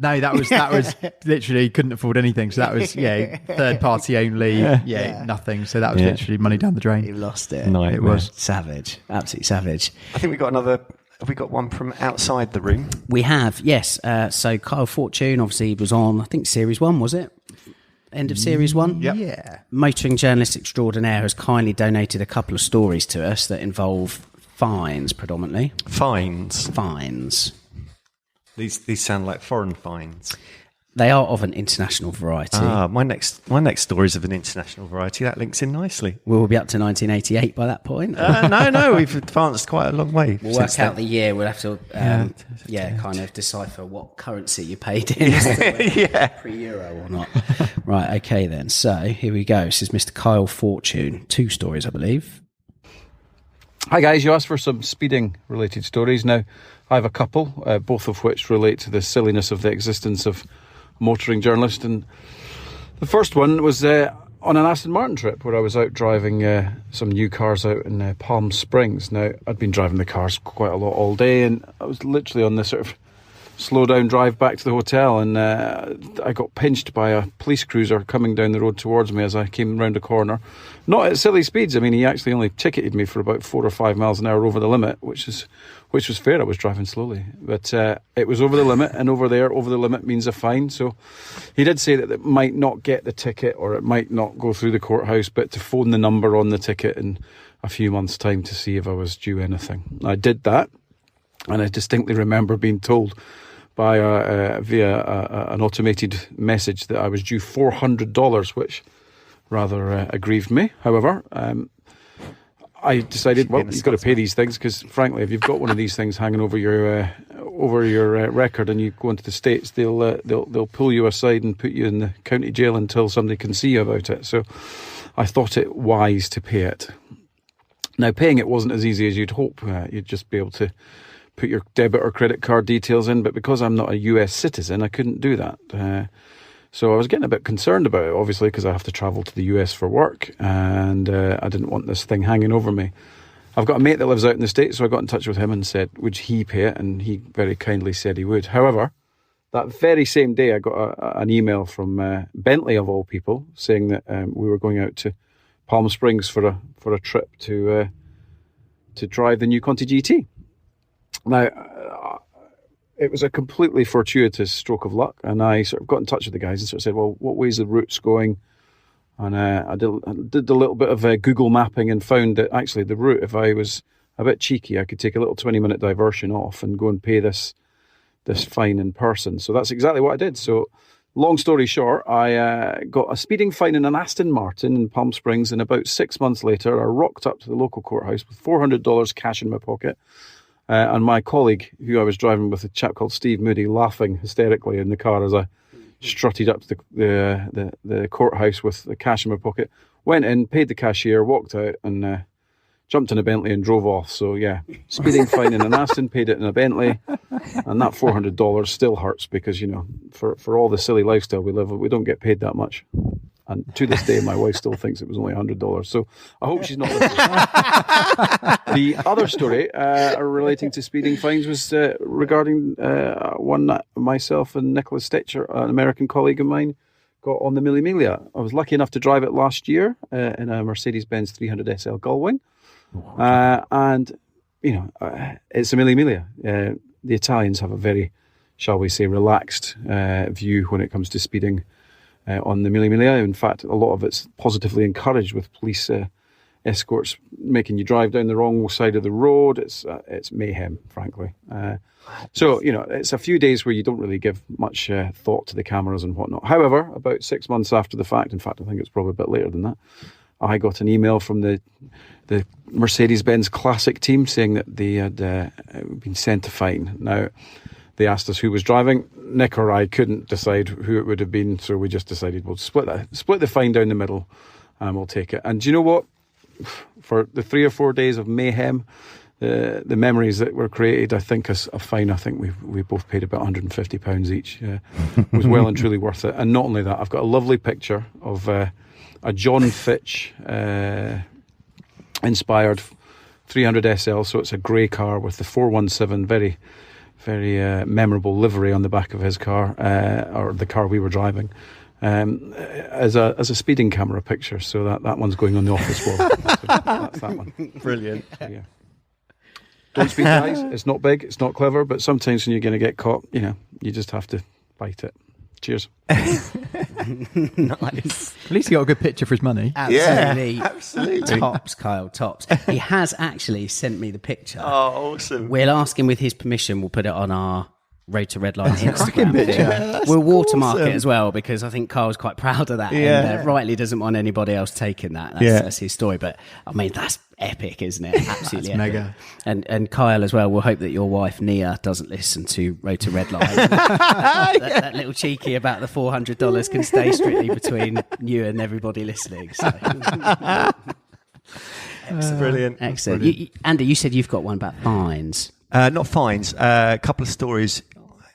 No, that was literally couldn't afford anything. So that was third party only. Nothing. So that was literally money down the drain. You lost it. No, it was savage, absolutely savage. I think we got another. Have we got one from outside the room? We have, yes. So Kyle Fortune obviously was on, I think Series 1, was it? End of Series 1? Yep. Yeah. Motoring journalist extraordinaire has kindly donated a couple of stories to us that involve fines predominantly. Fines. Fines. These sound like foreign fines. They are of an international variety. My next story is of an international variety. That links in nicely. We'll be up to 1988 by that point. No, we've advanced quite a long way. We'll work out the year. We'll have to, kind of decipher what currency you paid in, pre-Euro or not. Right, okay then. So here we go. This is Mr. Kyle Fortune. 2 stories, I believe. Hi guys, you asked for some speeding related stories. Now, I have a couple, both of which relate to the silliness of the existence of a motoring journalist. And the first one was on an Aston Martin trip where I was out driving some new cars out in Palm Springs. Now, I'd been driving the cars quite a lot all day, and I was literally on this sort of slow down drive back to the hotel, and I got pinched by a police cruiser coming down the road towards me as I came round a corner. Not at silly speeds. I mean, he actually only ticketed me for about 4 or 5 miles an hour over the limit, which was fair. I was driving slowly, but it was over the limit, and over the limit means a fine. So he did say that it might not get the ticket, or it might not go through the courthouse, but to phone the number on the ticket in a few months' time to see if I was due anything. I did that, and I distinctly remember being told via an automated message that I was due $400, which rather aggrieved me. However, I decided, well, you've got to pay these things, because frankly, if you've got one of these things hanging over your record and you go into the States, they'll pull you aside and put you in the county jail until somebody can see you about it. So I thought it wise to pay it. Now, paying it wasn't as easy as you'd hope. You'd just be able to put your debit or credit card details in, but because I'm not a US citizen, I couldn't do that. So I was getting a bit concerned about it, obviously, because I have to travel to the US for work, and I didn't want this thing hanging over me. I've got a mate that lives out in the States, so I got in touch with him and said, would he pay it? And he very kindly said he would. However, that very same day, I got an email from Bentley, of all people, saying that we were going out to Palm Springs for a trip to drive the new Conti GT. Now, it was a completely fortuitous stroke of luck, and I sort of got in touch with the guys and sort of said, well, what way's the route's going? And I did a little bit of Google mapping and found that actually the route, if I was a bit cheeky, I could take a little 20-minute diversion off and go and pay this fine in person. So that's exactly what I did. So long story short, I got a speeding fine in an Aston Martin in Palm Springs, and about 6 months later, I rocked up to the local courthouse with $400 cash in my pocket. And my colleague, who I was driving with, a chap called Steve Moody, laughing hysterically in the car as I strutted up to the courthouse with the cash in my pocket, went in, paid the cashier, walked out, and jumped in a Bentley and drove off. So yeah, speeding fine in an Aston, paid it in a Bentley, and that $400 still hurts, because, you know, for all the silly lifestyle we live, we don't get paid that much. And to this day, my wife still thinks it was only $100. So I hope she's not listening. The other story relating to speeding fines was regarding one that myself and Nicholas Stetcher, an American colleague of mine, got on the Mille Miglia. I was lucky enough to drive it last year in a Mercedes-Benz 300 SL Gullwing. And, you know, it's a Mille Miglia. The Italians have a very, shall we say, relaxed view when it comes to speeding on the Mille Miglia. In fact, a lot of it's positively encouraged, with police escorts making you drive down the wrong side of the road. It's mayhem, frankly. So, you know, it's a few days where you don't really give much thought to the cameras and whatnot. However, about 6 months after the fact, in fact, I think it's probably a bit later than that, I got an email from the Mercedes-Benz Classic team saying that they had been sent a fine. Now, they asked us who was driving. Nick or I couldn't decide who it would have been, so we just decided we'll split the fine down the middle, and we'll take it. And do you know what? For the 3 or 4 days of mayhem, the memories that were created, I think a fine, I think we both paid about £150 each, was well and truly worth it. And not only that, I've got a lovely picture of a John Fitch inspired 300 SL, so it's a grey car with the 417, very, very memorable livery on the back of his car, or the car we were driving, as a speeding camera picture. So that one's going on the office wall. So that's that one. Brilliant. So, yeah. Don't speed, guys. It's not big, it's not clever, but sometimes when you're going to get caught, you know, you just have to bite it. Cheers. Nice. At least he got a good picture for his money. Absolutely. Yeah, absolutely. Tops, Kyle, tops. He has actually sent me the picture. Oh, awesome. We'll ask him with his permission. We'll put it on our Road to Redline Instagram thing. We'll watermark it as well, because I think Carl's quite proud of that, and rightly doesn't want anybody else taking that. That's his story. But I mean, that's epic, isn't it? Absolutely epic. Mega. And Kyle as well. We'll hope that your wife Nia doesn't listen to Road to Redline. that little cheeky about the $400 can stay strictly between you and everybody listening. So. Excellent. Brilliant. Excellent. Andy, you said you've got one about fines. Not fines. A couple of stories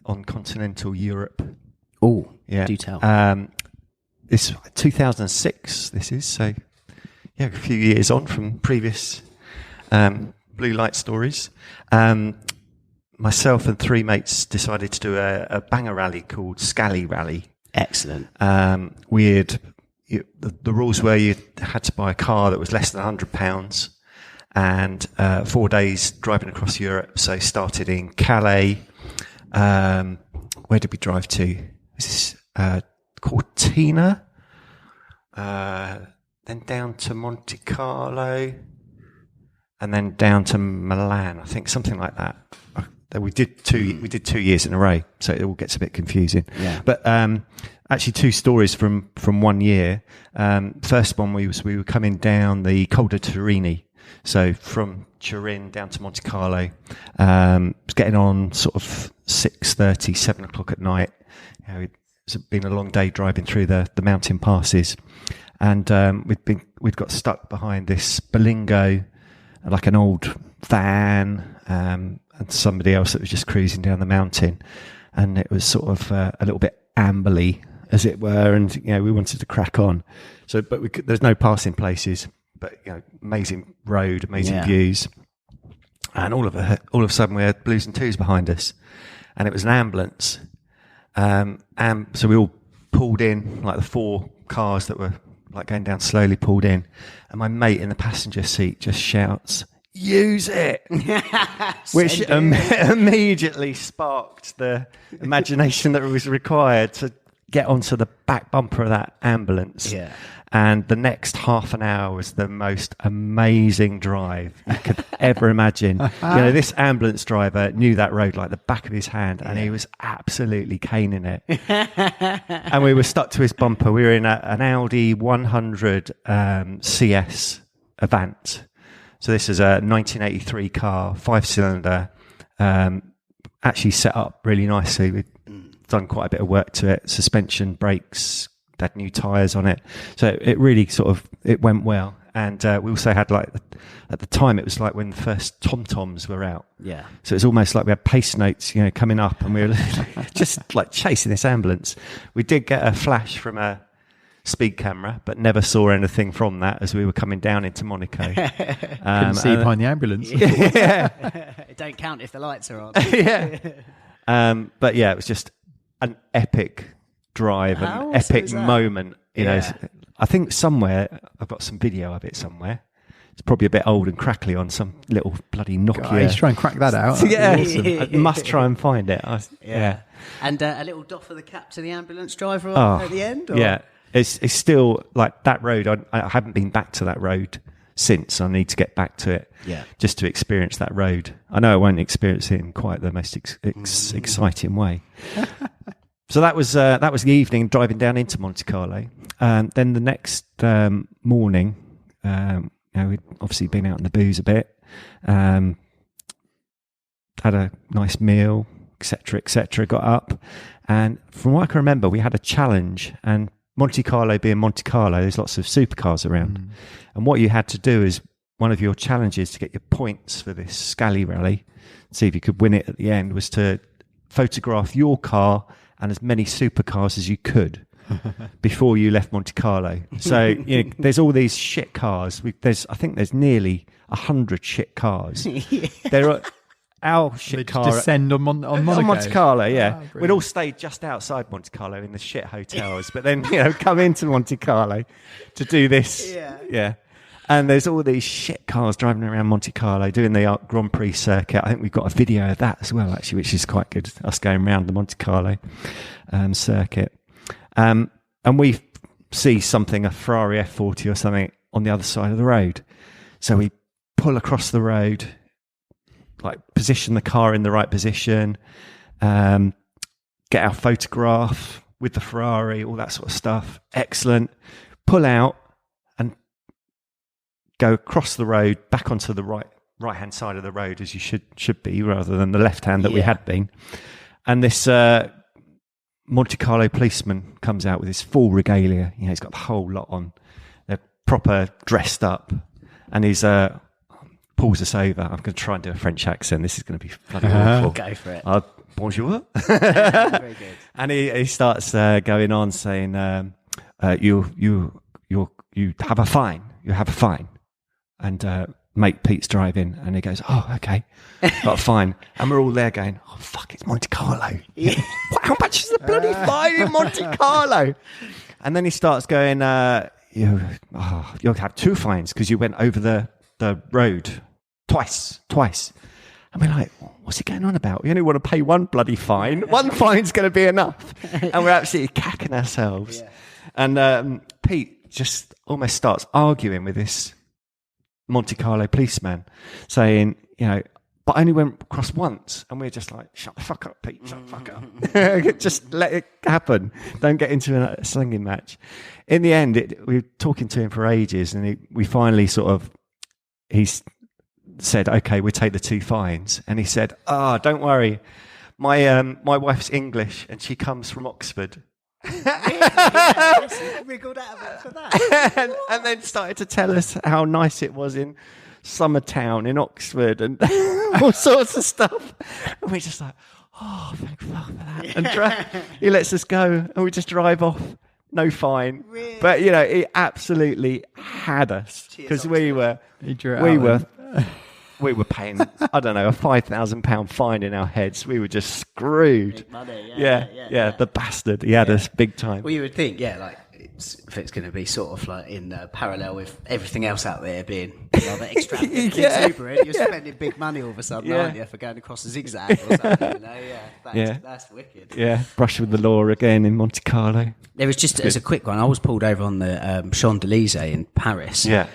on continental Europe. Oh, yeah. Do tell. This 2006. This is so. Yeah, a few years on from previous blue light stories. Myself and three mates decided to do a banger rally called Scally Rally. Excellent. The rules were you had to buy a car that was less than £100 and 4 days driving across Europe. So started in Calais. Where did we drive to? This is Cortina. Then down to Monte Carlo. And then down to Milan. I think something like that. We did 2 years in a row, so it all gets a bit confusing. Yeah. But actually, two stories from 1 year. First one we were coming down the Col de Turini, so from Turin down to Monte Carlo. Getting on sort of 6:30, 7 o'clock at night. It's been a long day driving through the mountain passes, and we'd got stuck behind this Berlingo, like an old van. And somebody else that was just cruising down the mountain, and it was sort of a little bit amberly, as it were, and we wanted to crack on. So, but there's no passing places, but amazing road, amazing views, and all of a sudden we had blues and twos behind us, and it was an ambulance, and so we all pulled in, like the 4 cars that were like going down slowly pulled in, and my mate in the passenger seat just shouts, "Use it," which immediately sparked the imagination that was required to get onto the back bumper of that ambulance. Yeah. And the next half an hour was the most amazing drive you could ever imagine. This ambulance driver knew that road like the back of his hand, and he was absolutely caning it. And we were stuck to his bumper. We were in an Audi 100 CS Avant. So this is a 1983 car, 5-cylinder, actually set up really nicely. We've done quite a bit of work to it. Suspension, brakes, had new tyres on it. So it really it went well. And we also had at the time, it was like when the first TomToms were out. Yeah. So it's almost like we had pace notes, coming up, and we were just like chasing this ambulance. We did get a flash from a speed camera, but never saw anything from that as we were coming down into Monaco. Couldn't see behind the ambulance. It don't count if the lights are on. But it was just an epic drive, an epic moment. I think somewhere I've got some video of it somewhere. It's probably a bit old and crackly on some little bloody Nokia. Guys, try and crack that out. I must try and find it. And a little doff of the cap to the ambulance driver at the end. Or? Yeah. It's still like that road. I haven't been back to that road since. I need to get back to it, just to experience that road. I know I won't experience it in quite the most exciting way. So that was the evening driving down into Monte Carlo. Then the next morning, we'd obviously been out in the booze a bit, had a nice meal, etc. Got up, and from what I can remember, we had a challenge. And Monte Carlo being Monte Carlo, there's lots of supercars around. And what you had to do is, one of your challenges to get your points for this Scally Rally, see if you could win it at the end, was to photograph your car and as many supercars as you could before you left Monte Carlo. So there's all these shit cars. I think there's nearly 100 shit cars. There are our shit car descend on Monaco. On Monte Carlo, we'd all stayed just outside Monte Carlo in the shit hotels, but then come into Monte Carlo to do this. And there's all these shit cars driving around Monte Carlo doing the Grand Prix circuit. I think we've got a video of that as well, actually, which is quite good. Us going around the Monte Carlo circuit, and we see something, a Ferrari F40 or something, on the other side of the road. So we pull across the road, like position the car in the right position, get our photograph with the Ferrari, all that sort of stuff. Excellent. Pull out and go across the road, back onto the right-hand side of the road, as you should be, rather than the left hand that we had been. And this Monte Carlo policeman comes out with his full regalia. He's got the whole lot on. They're proper dressed up. And he's pulls us over. I'm going to try and do a French accent. This is going to be bloody awful. Go for it. Bonjour. Very good. And he starts going on saying, you have a fine. You have a fine. And mate Pete's driving, and he goes, oh, okay, got a fine. And we're all there going, oh, fuck, it's Monte Carlo. Yeah. How much is the bloody fine in Monte Carlo? And then he starts going, you'll have 2 fines because you went over the road twice. And we're like, what's he going on about? We only want to pay 1 bloody fine. 1 fine's going to be enough. And we're absolutely cacking ourselves. Yeah. And Pete just almost starts arguing with this Monte Carlo policeman, saying, but I only went across once. And we're just like, shut the fuck up, Pete, shut the fuck up. Just let it happen. Don't get into a slinging match. In the end, we were talking to him for ages, and we finally he's said, okay, we'll take the 2 fines. And he said, don't worry, my wife's English and she comes from Oxford. Wriggled out of it for that. and then started to tell us how nice it was in Summertown in Oxford and all sorts of stuff. And we're just like, oh, thank fuck for that. And he lets us go, and we just drive off. No fine. Really? But he absolutely had us, because we were paying, I don't know, a £5,000 fine in our heads. We were just screwed. Big money, yeah. The bastard. He had us big time. Well, you would think, if it's going to be sort of like in parallel with everything else out there being rather extravagant, exuberant, you're spending big money all of a sudden, aren't you, for going across a zigzag or something? That's wicked. Yeah, brush with the law again in Monte Carlo. There was just, as a quick one, I was pulled over on the Champs-Élysées in Paris. Yeah.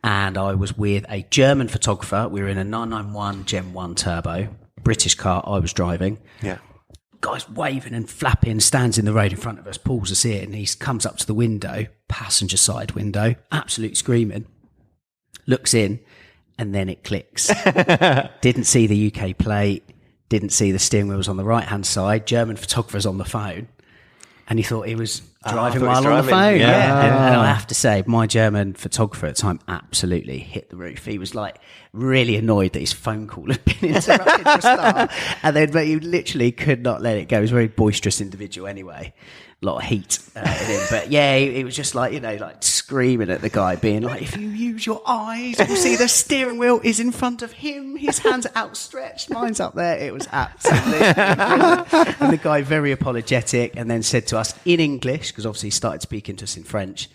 And I was with a German photographer. We were in a 991 Gen 1 Turbo, British car I was driving. Yeah. Guy's waving and flapping, stands in the road in front of us, pulls us in, and he comes up to the window, passenger side window, absolutely screaming, looks in, and then it clicks. Didn't see the UK plate, didn't see the steering wheels on the right-hand side, German photographer's on the phone, and he thought he was driving while on the phone. Yeah. And I have to say, my German photographer at the time absolutely hit the roof. He was like really annoyed that his phone call had been interrupted for a start. And then, but he literally could not let it go. He was a very boisterous individual anyway. A lot of heat in him. But yeah, he was just like, like screaming at the guy, being like, if you use your eyes, you'll see the steering wheel is in front of him. His hands are outstretched. Mine's up there. It was absolutely brilliant. And the guy very apologetic, and then said to us in English, because obviously he started speaking to us in French,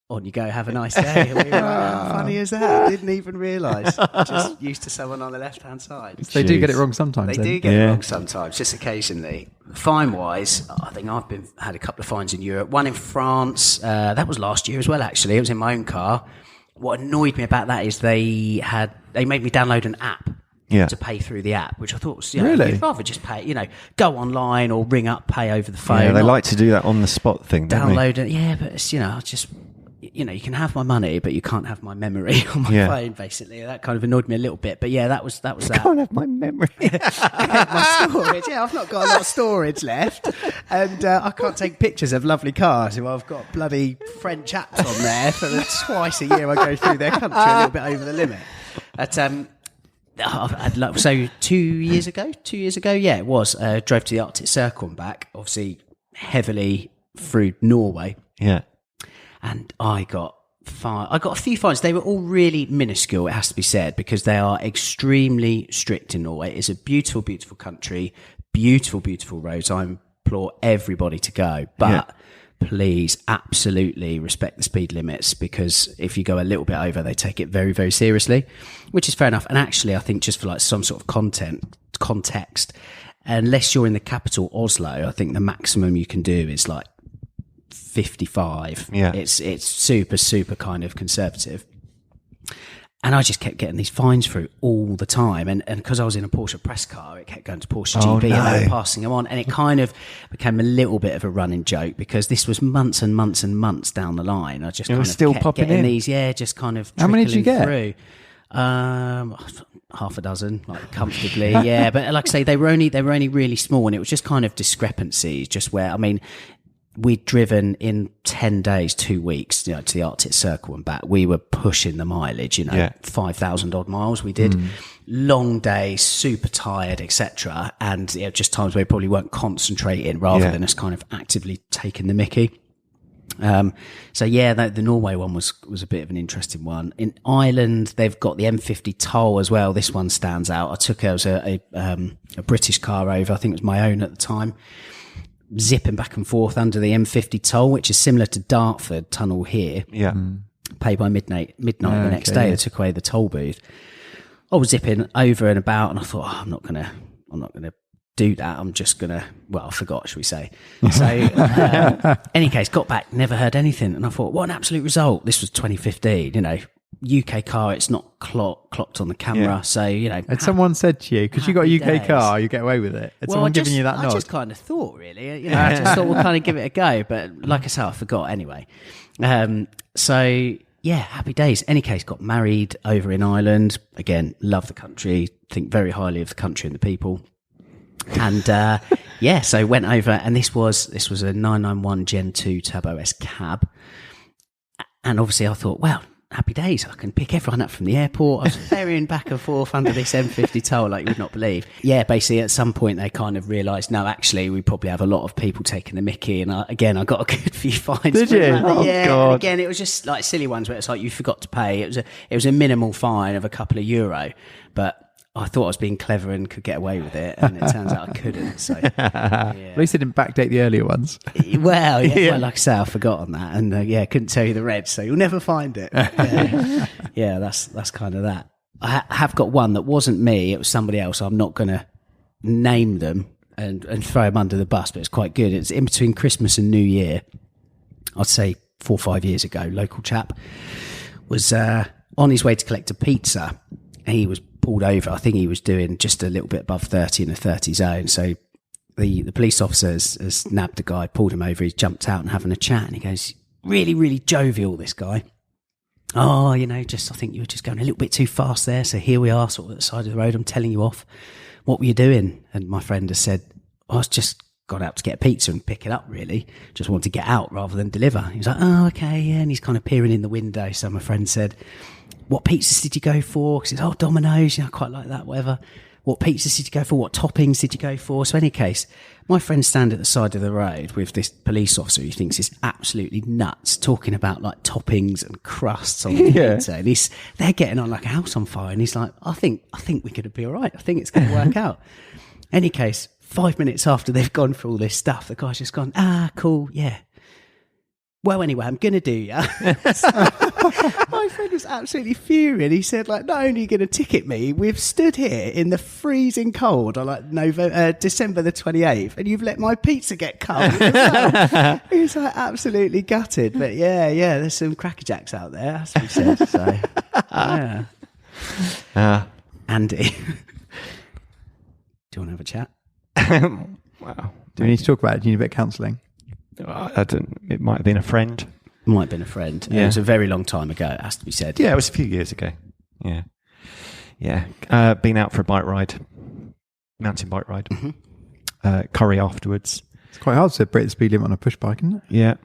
on you go, have a nice day. And we were like, how funny is that? I didn't even realise. Just used to someone on the left-hand side. They do get it wrong sometimes. They do get it wrong sometimes, just occasionally. Fine-wise, I think I've had a couple of fines in Europe. One in France. That was last year as well, actually. It was in my own car. What annoyed me about that is they made me download an app. Yeah. To pay through the app, which I thought was, really? You'd rather just pay, go online or ring up, pay over the phone. Yeah, they like to do that on the spot thing, don't they? Download it, yeah, but it's, just, you can have my money, but you can't have my memory on my phone, basically. That kind of annoyed me a little bit, but yeah, that was that. You can't have my memory. My storage, I've not got a lot of storage left, and I can't take pictures of lovely cars. Well, I've got bloody French apps on there for twice a year I go through their country a little bit over the limit. But, so 2 years ago, it was, drove to the Arctic Circle and back, obviously heavily through Norway. Yeah. And I got a few fines. They were all really minuscule, it has to be said, because they are extremely strict in Norway. It's a beautiful, beautiful country, beautiful, beautiful roads. I implore everybody to go. But please absolutely respect the speed limits, because if you go a little bit over, they take it very, very seriously, which is fair enough. And actually, I think just for like some sort of context, unless you're in the capital, Oslo, I think the maximum you can do is like 55. Yeah. It's super, super kind of conservative. And I just kept getting these fines through all the time. And because I was in a Porsche press car, it kept going to Porsche GB and they were passing them on. And it kind of became a little bit of a running joke because this was months and months and months down the line. I just kind of still kept popping getting in. these, just kind of How many did you get? through. Half a dozen, like comfortably. Yeah, but like I say, they were only really small, and it was just kind of discrepancies, just where, I mean, we'd driven in 10 days, 2 weeks, to the Arctic Circle and back. We were pushing the mileage, 5,000 odd miles we did. Long days, super tired, etc. And just times where we probably weren't concentrating rather than us kind of actively taking the mickey. The Norway one was a bit of an interesting one. In Ireland, they've got the M50 toll as well. This one stands out. I took it as a British car over. I think it was my own at the time. Zipping back and forth under the M50 toll, which is similar to Dartford Tunnel here. Yeah. Pay by midnight the next day. They took away the toll booth. I was zipping over and about, and I thought, I'm not gonna do that. I'm just gonna. Well, I forgot, shall we say? So, any case, got back, never heard anything, and I thought, what an absolute result! This was 2015. UK car, it's not clocked on the camera, so Had someone said to you, because you got a UK car, you get away with it? Had someone given you that nod? I just kind of thought, really, I just thought we'll kind of give it a go, but like I said, I forgot anyway. Happy days. Any case, got married over in Ireland. Again, love the country, think very highly of the country and the people. And so went over, and this was a 991 Gen 2 Turbo S cab, and obviously I thought, well, happy days, I can pick everyone up from the airport. I was ferrying back and forth under this M50 toll like you would not believe. Yeah, basically at some point they kind of realised, no, actually we probably have a lot of people taking the mickey, and I got a good few fines. Did you? God. And again, it was just like silly ones where it's like you forgot to pay. It was a minimal fine of a couple of euro, but I thought I was being clever and could get away with it, and it turns out I couldn't. So, At least they didn't backdate the earlier ones. Well, well, like I say, I forgot on that, and couldn't tell you the red, so you'll never find it. That's kind of that. I have got one that wasn't me; it was somebody else. I'm not going to name them and throw them under the bus, but it's quite good. It's in between Christmas and New Year. I'd say 4 or 5 years ago. Local chap was on his way to collect a pizza. He was pulled over. I think he was doing just a little bit above 30 in a 30 zone. So the police officer has nabbed the guy, pulled him over. He's jumped out and having a chat, and he goes, really, really jovial, this guy. Oh, I think you were just going a little bit too fast there. So here we are, sort of at the side of the road. I'm telling you off. What were you doing? And my friend has said, I was just gone out to get a pizza and pick it up, really. Just wanted to get out rather than deliver. He was like, oh, okay, yeah. And he's kind of peering in the window. So my friend said, what pizzas did you go for? Because he said, Domino's, I quite like that, whatever. What pizzas did you go for? What toppings did you go for? So in any case, my friend stand at the side of the road with this police officer who thinks is absolutely nuts, talking about like toppings and crusts on the pizza. And they're getting on like a house on fire. And he's like, I think we could be all right. I think it's going to work out. Any case, 5 minutes after they've gone through all this stuff, the guy's just gone, cool, yeah. Well, anyway, I'm going to do ya. My friend was absolutely furious. He said, not only are you going to ticket me, we've stood here in the freezing cold on December the 28th, and you've let my pizza get cold as well. He was absolutely gutted. But there's some crackerjacks out there, that's what he said. So, yeah. Andy, do you want to have a chat? Wow. Do we need to talk about it? Do you need a bit of counselling? I don't. It might have been a friend. Might have been a friend. Yeah. It was a very long time ago, it has to be said. Yeah, it was a few years ago. Yeah. Been out for a bike ride, mountain bike ride. Curry afterwards. It's quite hard to break the speed limit on a push bike, isn't it?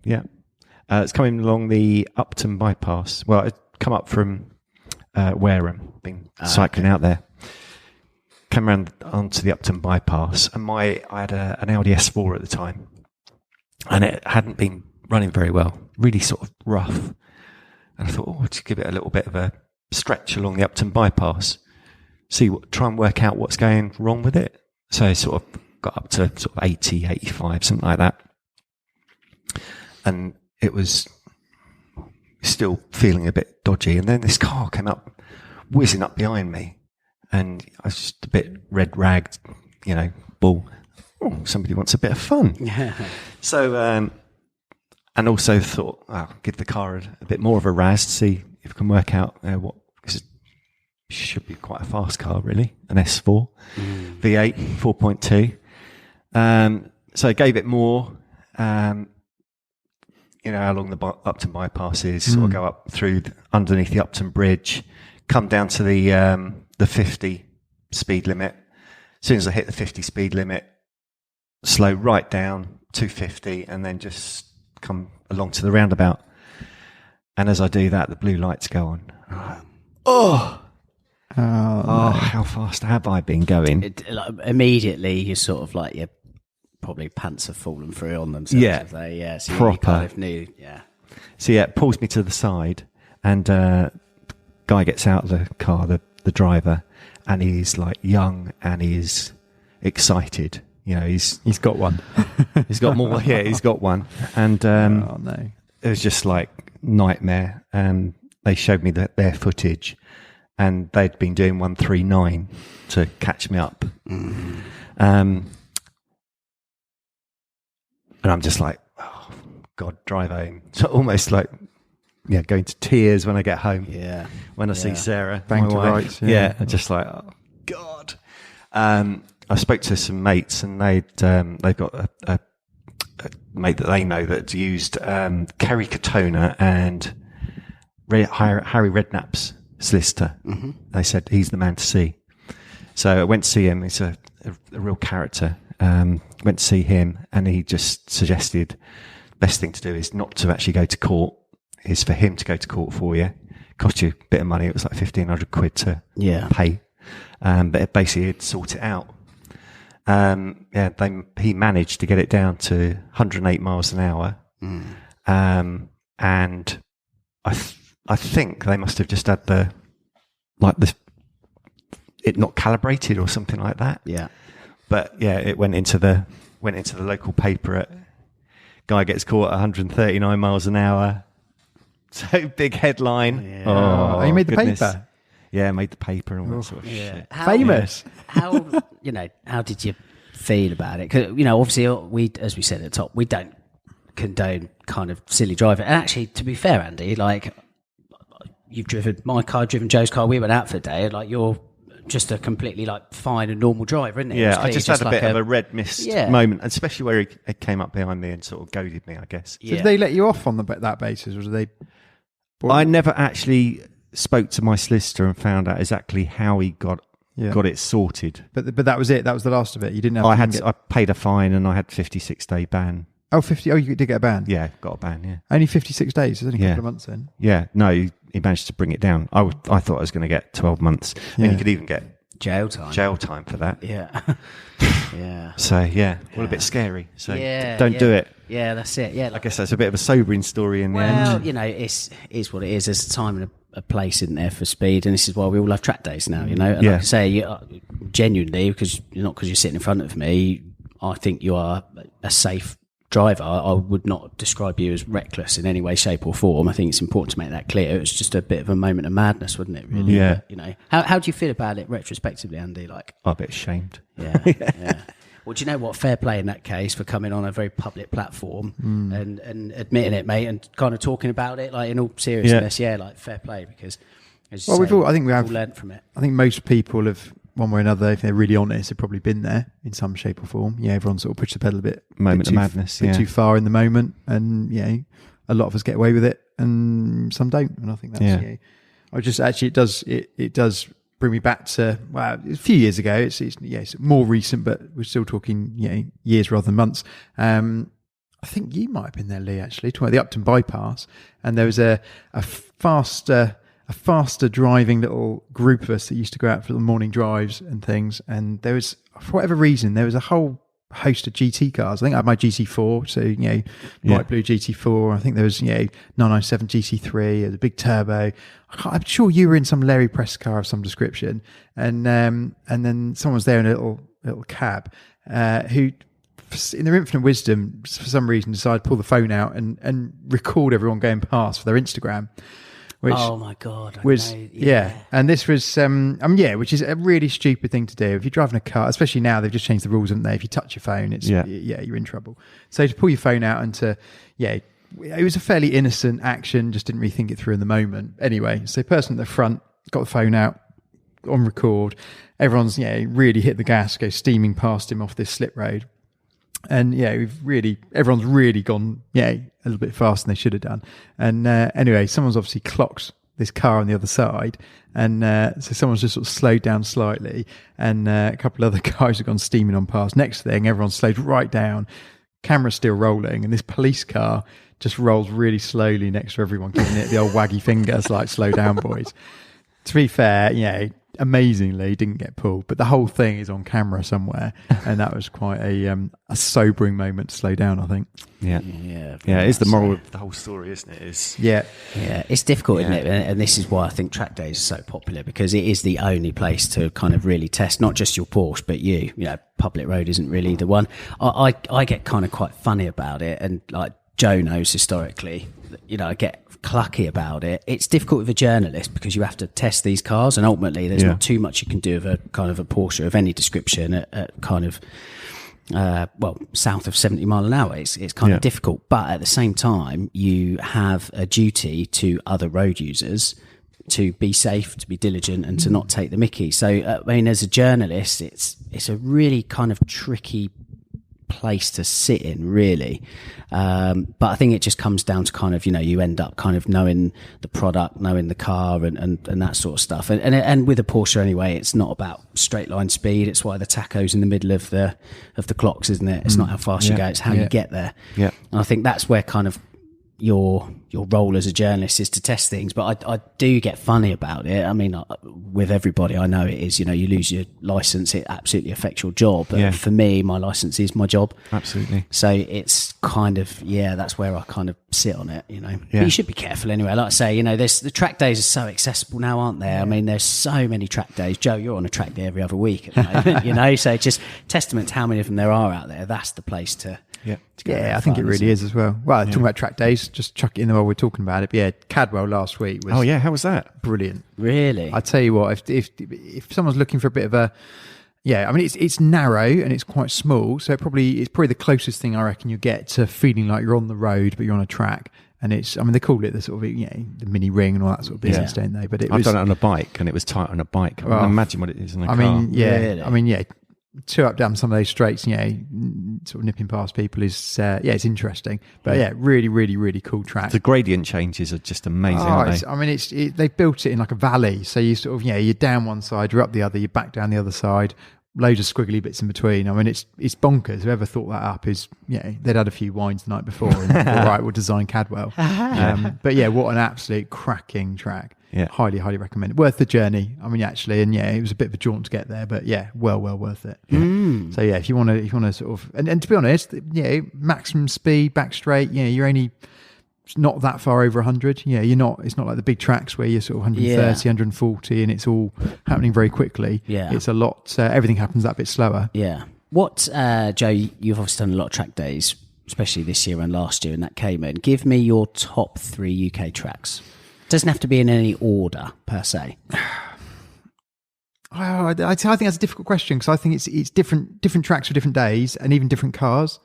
Yeah. It's coming along the Upton bypass. Well, it come up from Wareham. Been cycling out there. Came around onto the Upton bypass, and I had an Audi S4 at the time, and it hadn't been running very well, really sort of rough. And I thought, I'll just give it a little bit of a stretch along the Upton bypass, try and work out what's going wrong with it. So I sort of got up to sort of 80, 85, something like that, and it was still feeling a bit dodgy. And then this car came up, whizzing up behind me. And I was just a bit red-ragged, bull. Oh, somebody wants a bit of fun. Yeah. So, and also thought, I'll give the car a bit more of a razz to see if I can work out what, because should be quite a fast car, really, an S4 V8 4.2. So I gave it more. Along the Upton bypasses, sort of go up through underneath the Upton Bridge, come down to the 50 speed limit. As soon as I hit the 50 speed limit, slow right down 250, and then just come along to the roundabout. And as I do that, the blue lights go on. How fast have I been going? Immediately, you're sort of like your probably pants have fallen through on themselves. Yeah, so proper. You kind of knew, So it pulls me to the side, and guy gets out of the car, the driver, and he's like young and he's excited. He's got one. He's got more. Yeah, he's got one. And no, it was just like nightmare. And they showed me their footage, and they'd been doing 139 to catch me up. And I'm just like, oh, God, drive home. So almost like, going to tears when I get home. Yeah. When I see Sarah. Bang to my wife. rights. Yeah. I'm just like, oh, God. I spoke to some mates, and they've got a mate that they know that's used Kerry Katona and Harry Redknapp's solicitor. Mm-hmm. They said he's the man to see. So I went to see him. He's a real character. Went to see him, and he just suggested the best thing to do is not to actually go to court, is for him to go to court for you. Cost you a bit of money. It was like 1,500 quid to pay. But it basically he'd sort it out. He managed to get it down to 108 miles an hour. And I think they must have just had it not calibrated or something like that. Yeah. But it went into the local paper. Guy gets caught at 139 miles an hour. So big headline. Yeah. Oh, you made the paper? Yeah, I made the paper and all that sort of shit. Famous. How did you feel about it? Because obviously as we said at the top, we don't condone kind of silly driving. And actually, to be fair, Andy, like you've driven my car, driven Joe's car. We went out for the day. Like you're just a completely like fine and normal driver, isn't it? Yeah, I just had a bit of a red mist moment, especially where he came up behind me and sort of goaded me, I guess. So did they let you off on that basis, or did they? I never actually spoke to my solicitor and found out exactly how he got it sorted. But that was it. That was the last of it. You didn't have. I paid a fine and I had 56-day ban. Oh, 50. Oh, you did get a ban. Yeah, got a ban. Yeah, only 56 days. It's only a couple of months then. Yeah, no, he managed to bring it down. I thought I was going to get 12 months. I mean, you could even get jail time for that. Yeah. Yeah. So all a bit scary. So don't do it. Yeah, that's it. Yeah, I guess that's a bit of a sobering story in the end. Well, it's what it is. There's a time and a place, isn't there, for speed, and this is why we all have track days now. And like I say, genuinely, because you're sitting in front of me, I think you are a safe driver. I would not describe you as reckless in any way, shape, or form. I think it's important to make that clear. It was just a bit of a moment of madness, wasn't it? Really. Yeah. But, how do you feel about it retrospectively, Andy? Like, I'm a bit ashamed. Yeah. Yeah. Well, do you know what? Fair play in that case for coming on a very public platform and admitting it, mate, and kind of talking about it, like in all seriousness. Yeah, like fair play, because I think we have learned from it. I think most people have, one way or another, if they're really honest, have probably been there in some shape or form. Yeah, everyone sort of pushed the pedal a bit. Moment of madness. Bit too far in the moment, and a lot of us get away with it, and some don't. And I think that's I just actually it does bring me back to a few years ago. It's more recent, but we're still talking years rather than months. I think you might have been there, Lee, actually, talking about the Upton bypass, and there was a faster driving little group of us that used to go out for the morning drives and things. And there was, for whatever reason, there was a whole host of GT cars. I think I had my GT4, so light blue GT4. I think there was 997 GT3, a big turbo. I'm sure you were in some Larry Press car of some description, and then someone was there in a little cab who, in their infinite wisdom, for some reason, decided to pull the phone out and record everyone going past for their Instagram. Which oh my God! And this was which is a really stupid thing to do. If you're driving a car, especially now, they've just changed the rules, haven't they? If you touch your phone, it's you're in trouble. So to pull your phone out and it was a fairly innocent action. Just didn't really think it through in the moment. Anyway, so person at the front got the phone out, on record. Everyone's really hit the gas, go steaming past him off this slip road. And everyone's really gone a little bit faster than they should have done. And anyway, someone's obviously clocked this car on the other side, and so someone's just sort of slowed down slightly, and a couple of other guys have gone steaming on past. Next thing, everyone's slowed right down, camera's still rolling, and this police car just rolls really slowly next to everyone, giving it the old waggy fingers like, slow down, boys. To be fair, amazingly didn't get pulled, but the whole thing is on camera somewhere, and that was quite a sobering moment to slow down, I think. Yeah. It's the moral of the whole story, isn't it? It's difficult, isn't it? And this is why I think track days are so popular, because it is the only place to kind of really test not just your Porsche, but you know, public road isn't really the one. I get kind of quite funny about it, and like Joe knows historically, I get clucky about it. It's difficult with a journalist because you have to test these cars, and ultimately there's not too much you can do with a kind of a Porsche of any description at kind of south of 70 mile an hour. It's kind of difficult, but at the same time you have a duty to other road users to be safe, to be diligent, and to not take the mickey. So as a journalist, it's a really kind of tricky place to sit in, really. But I think it just comes down to kind of, you end up kind of knowing the product, knowing the car, and that sort of stuff. And with a Porsche anyway, it's not about straight line speed. It's why the tacho's in the middle of the clocks, isn't it? It's not how fast you go, it's how you get there. Yeah. And I think that's where kind of your role as a journalist is to test things, but I do get funny about it. I mean, with everybody I know it is, you lose your license, it absolutely affects your job. But for me, my license is my job. Absolutely. So it's kind of, that's where I kind of sit on it, But you should be careful anyway. Like I say, the track days are so accessible now, aren't there? I mean, there's so many track days. Joe, you're on a track day every other week at the moment, so it's just testament to how many of them there are out there. That's the place to I think it really is as well. Well, talking about track days, just chuck it in there while we're talking about it. But Cadwell last week was... Oh, yeah, how was that? Brilliant. Really? I tell you what, if someone's looking for a bit of a... I mean, it's narrow and it's quite small, so it's probably the closest thing I reckon you get to feeling like you're on the road, but you're on a track. And they call it the sort of, the mini ring and all that sort of business, don't they? But I've done it on a bike, and it was tight on a bike. I can imagine what it is on a car. Really? Two up down some of those straights, sort of nipping past people is, it's interesting. But really, really, really cool track. The gradient changes are just amazing, aren't they? I mean, they built it in like a valley. So you sort of, you're down one side, you're up the other, you're back down the other side, loads of squiggly bits in between. I mean, it's bonkers. Whoever thought that up is, they'd had a few wines the night before and all right, we'll design Cadwell. But what an absolute cracking track. Yeah. Highly, highly recommend it. Worth the journey. I mean, actually, and it was a bit of a jaunt to get there, but well worth it. Yeah. So if you want to sort of, and to be honest, maximum speed, back straight, you're only not that far over 100. You're not, it's not like the big tracks where you're sort of 130, 140 and it's all happening very quickly. Yeah. It's a lot, everything happens that bit slower. Yeah. What, Joe, you've obviously done a lot of track days, especially this year and last year in that Cayman. Give me your top 3 UK tracks. Doesn't have to be in any order per se. I think that's a difficult question because I think it's different tracks for different days and even different cars,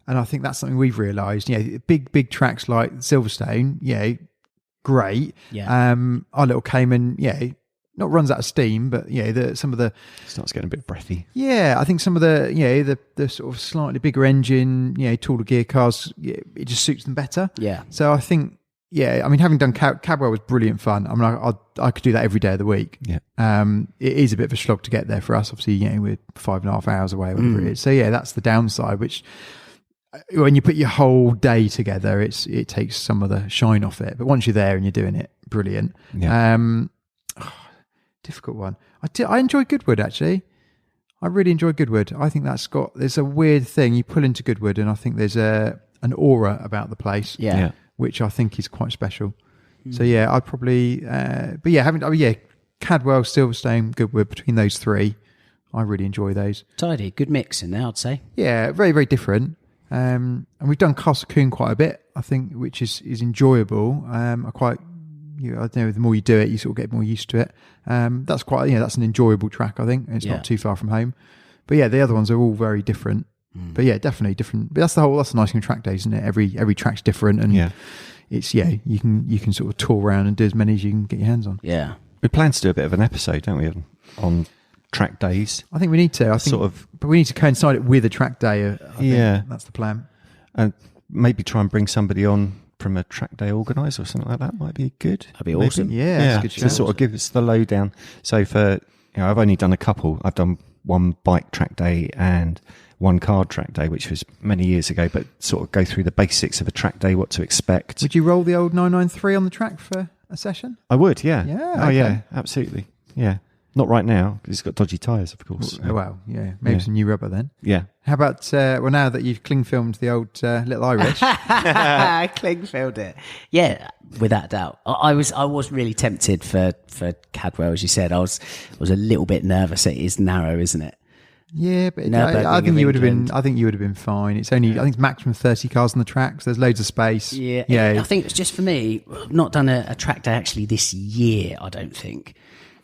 and I think that's something we've realised. Big tracks like Silverstone, great. Yeah. Our little Cayman, not runs out of steam, but some of the starts getting a bit breathy. Yeah, I think some of the sort of slightly bigger engine, taller gear cars, it just suits them better. Yeah. So I think. Yeah, I mean, having done Cadwell was brilliant fun. I mean, I could do that every day of the week. Yeah. It is a bit of a slog to get there for us. Obviously, we're 5.5 hours away, whatever it is. So that's the downside. Which, when you put your whole day together, it takes some of the shine off it. But once you're there and you're doing it, brilliant. Yeah. Difficult one. I enjoy Goodwood actually. I really enjoy Goodwood. I think there's a weird thing you pull into Goodwood, and I think there's an aura about the place. Yeah. Which I think is quite special. So I'd probably, Cadwell, Silverstone, Goodwood, between those 3, I really enjoy those. Tidy, good mix in there, I'd say. Yeah, very, very different. And we've done Castle Coombe quite a bit, I think, which is enjoyable. I don't know, the more you do it, you sort of get more used to it. That's quite, that's an enjoyable track, I think. It's not too far from home. But the other ones are all very different. But definitely different. But that's the nice thing with track days, isn't it? Every track's different, and it's you can sort of tour around and do as many as you can get your hands on. Yeah, we plan to do a bit of an episode, don't we, on track days. I think we need to. But we need to coincide it with a track day. I think that's the plan. And maybe try and bring somebody on from a track day organiser or something like that might be good. That'd be awesome. Yeah, that's a good to shout. sort of give us the lowdown. So I've only done a couple. I've done one bike track day and one car track day, which was many years ago, but sort of go through the basics of a track day, what to expect. Would you roll the old 993 on the track for a session? I would, yeah. Yeah, Oh, okay. yeah, absolutely. Yeah. Not right now, because it's got dodgy tyres, of course. Well, yeah. Maybe some new rubber then. Yeah. How about, now that you've cling filmed the old Little Irish? Cling filmed it. Yeah, without doubt. I was really tempted for Cadwell, as you said. I was a little bit nervous. It is narrow, isn't it? Yeah, but Nürburgring I think of you would have been. England. I think you would have been fine. It's only. I think it's maximum 30 cars on the track, so there's loads of space. Yeah. I think it's just for me. I've not done a track day actually this year, I don't think.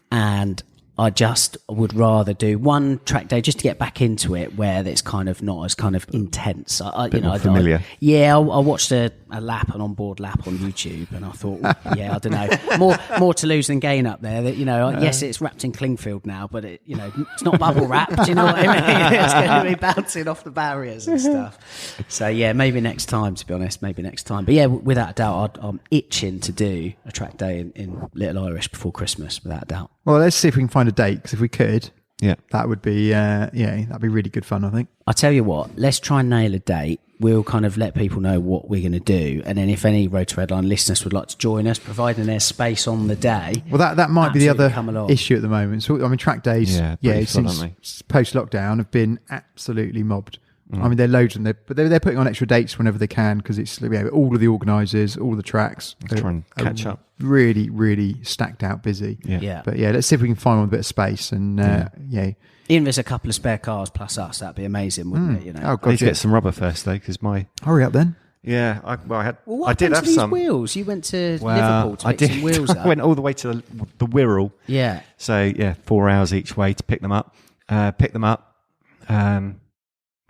And I just would rather do one track day just to get back into it, where it's kind of not as kind of intense. More familiar. I watched an onboard lap on YouTube, and I thought, I don't know, more to lose than gain up there. That yes, it's wrapped in Clingfield now, but it's not bubble wrapped. You know what I mean? It's going to be bouncing off the barriers and stuff. So yeah, maybe next time. To be honest, maybe next time. But yeah, without a doubt, I'm itching to do a track day in Little Irish before Christmas, without a doubt. Well, let's see if we can find a date, because if we could, Yeah. that would be that'd be really good fun, I think. I tell you what, let's try and nail a date. We'll kind of let people know what we're going to do, and then if any Road to Redline listeners would like to join us, providing there's space on the day. Well, that might be the absolutely other come along. issue at the moment. So I mean, track days, pretty full, since aren't post lockdown, have been absolutely mobbed. I mean, they're loads of them, but they're putting on extra dates whenever they can, because it's all of the organisers, all the tracks. Try and catch up. Really, really stacked out, busy. Yeah. But let's see if we can find one with a bit of space. And Even if there's a couple of spare cars plus us, that'd be amazing, wouldn't it? Oh, I God, need to get some rubber first, though, because hurry up then. What I did happened have to these some wheels? You went to Liverpool to I pick did. some wheels up. I went all the way to the Wirral. Yeah. So 4 hours each way to pick them up.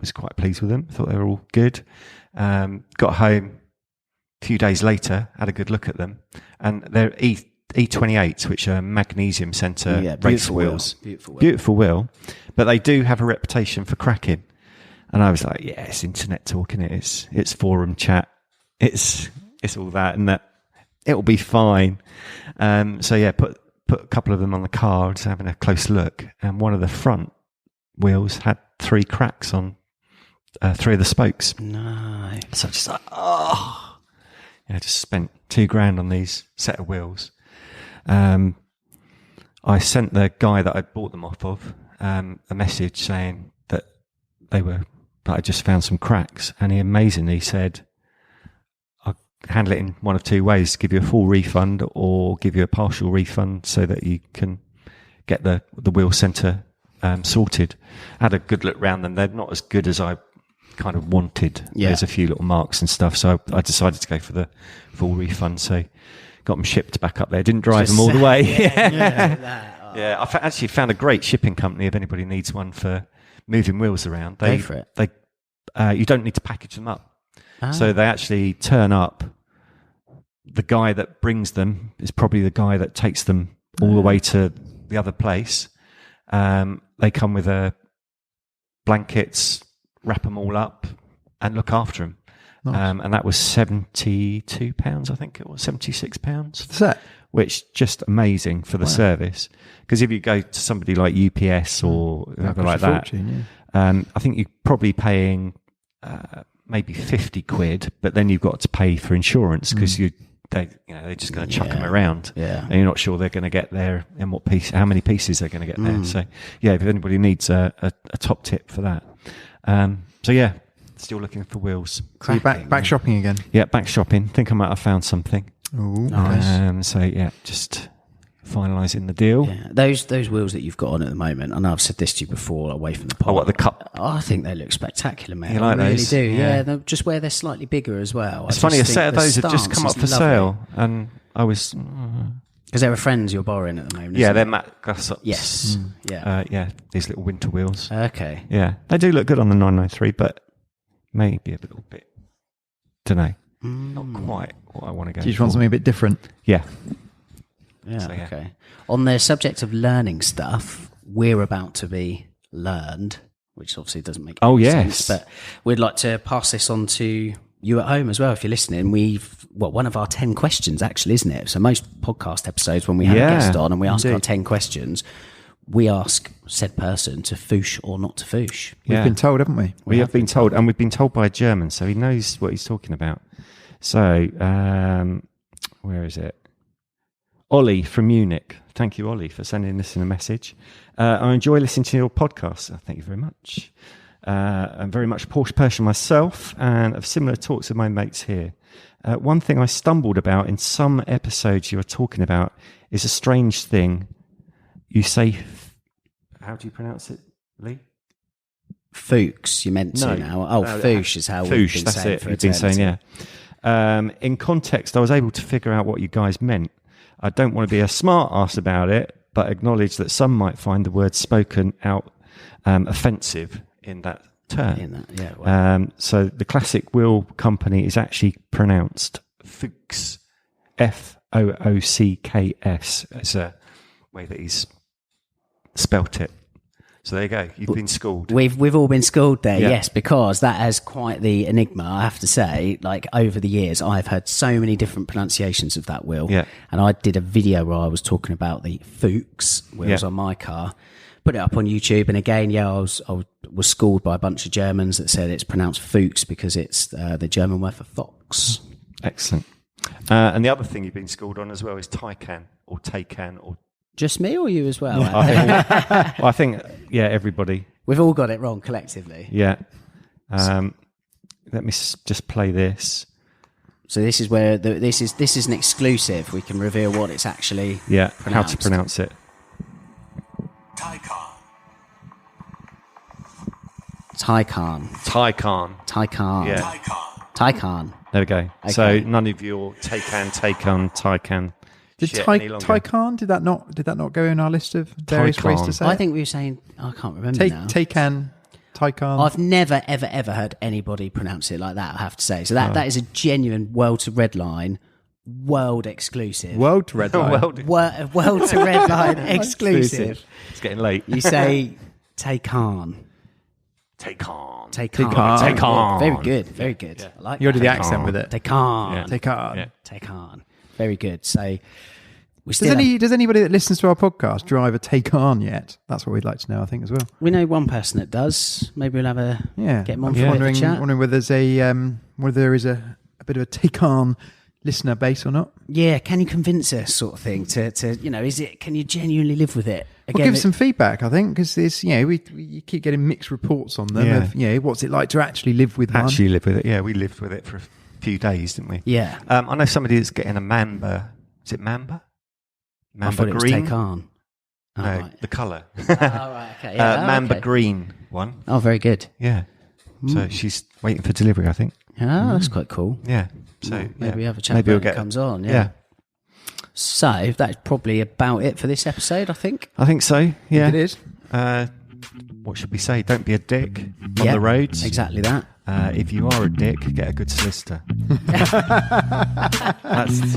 Was quite pleased with them. Thought they were all good. Got home a few days later, had a good look at them, and they're E28s, which are magnesium centre race wheels. Beautiful wheel, but they do have a reputation for cracking. And I was like, yeah, it's internet talk, innit? It's forum chat. It's all that, and that it'll be fine. Put a couple of them on the car, just having a close look, and one of the front wheels had 3 cracks on 3 of the spokes. No. So I just like, I just spent $2,000 on these set of wheels. I sent the guy that I bought them off of a message saying that I just found some cracks, and he amazingly said, I'll handle it in one of 2 ways: give you a full refund or give you a partial refund so that you can get the wheel centre sorted. Had a good look round them. They're not as good as I kind of wanted. Yeah. There's a few little marks and stuff, so I decided to go for the full refund. So got them shipped back up there. Didn't drive them all the way. Yeah, I actually found a great shipping company if anybody needs one for moving wheels around. Go for it. You don't need to package them up. So they actually turn up. The guy that brings them is probably the guy that takes them all the way to the other place. They come with blankets, wrap them all up, and look after them. Nice. And that was £72, I think it was, £76. Set. Which just amazing for the service. Because if you go to somebody like UPS or whoever like that, fortune, yeah. I think you're probably paying maybe £50, but then you've got to pay for insurance because they're just going to chuck them around, and you're not sure they're going to get there and how many pieces they're going to get there. So if anybody needs a top tip for that, still looking for wheels. So you're back shopping again? Yeah, back shopping. Think I might have found something. Oh, nice. Just finalising the deal. Yeah, those wheels that you've got on at the moment, I know I've said this to you before, away from the pod. Oh, what, the Cup? I think they look spectacular, man. You like I really those? do. Yeah. They're just where they're slightly bigger as well. It's funny, a set of those have just come up for sale, and I was... Because they're friends you're borrowing at the moment. Yeah, they're Matt Gussops. Yes. These little winter wheels. Okay. Yeah, they do look good on the 993, but maybe a little bit, don't know, not quite what I want to go Do you just want something a bit different? Yeah. Yeah, So, okay. On the subject of learning stuff, we're about to be learned, which obviously doesn't make Oh, any yes. sense, but we'd like to pass this on to you at home as well, if you're listening. One of our 10 questions, actually, isn't it? So most podcast episodes, when we have a guest on and we ask our 10 questions, we ask said person to foosh or not to foosh. We've been told, haven't we? We have been told, and we've been told by a German, so he knows what he's talking about. So, where is it? Ollie from Munich. Thank you, Ollie, for sending this in a message. I enjoy listening to your podcast. Thank you very much. I'm very much a Porsche person myself, and have similar talks with my mates here. One thing I stumbled about in some episodes you were talking about is a strange thing. You say, how do you pronounce it, Lee? Fuchs, you meant to now. Foosh is how we've been saying it for eternity. You've been saying, yeah. In context, I was able to figure out what you guys meant. I don't want to be a smart ass about it, but acknowledge that some might find the word spoken out offensive in that term. So the classic wheel company is actually pronounced Fuchs, F-O-O-C-K-S. It's a way that he's spelt it. So there you go. You've been schooled. We've all been schooled there, yes, because that has quite the enigma, I have to say. Like, over the years, I've heard so many different pronunciations of that wheel. Yeah. And I did a video where I was talking about the Fuchs wheels on my car. Put it up on YouTube, and again, I was schooled by a bunch of Germans that said it's pronounced Fuchs because it's the German word for fox. Excellent. And the other thing you've been schooled on as well is Taycan or Taycan or... Just me or you as well? I think, everybody. We've all got it wrong collectively. Yeah. Let me just play this. So this is where this is an exclusive. We can reveal what it's actually pronounced. How to pronounce it. Taycan. Yeah. Taycan. There we go. Okay. So none of your Taycan. Did Taycan, did that not go in our list of various ways to say I it? think we were saying, I can't remember now. Taycan. I've never, ever heard anybody pronounce it like that, I have to say. So that is a genuine World to Redline, world exclusive. World to Redline. World to Redline exclusive. It's getting late. You say Taycan. Taycan. Very good. Yeah. I like You got the accent with it. Taycan. Very good. So does anybody that listens to our podcast drive a Taycan yet? That's what we'd like to know, I think, as well. We know one person that does. Maybe we'll have get him on for a chat. Wondering whether there is a bit of a Taycan listener base or not. Yeah, can you convince us, sort of thing? To can you genuinely live with it? Again, give us some feedback, I think, because we keep getting mixed reports on them of what's it like to actually live with one. Actually live with it, yeah. We lived with it for a few days, didn't we? Yeah. I know somebody that's getting a Mamba. Is it Mamba? Mamba green? It was Taycan. No, right. The colour. Right, okay. Yeah, Mamba green one. Oh, very good. Yeah. So she's waiting for delivery, I think. Oh, that's quite cool. Yeah. So maybe we have a chat about it when it comes on. Yeah. So that's probably about it for this episode, I think. I think so. Yeah. It is. What should we say? Don't be a dick on the roads. Exactly that. If you are a dick, get a good solicitor. That's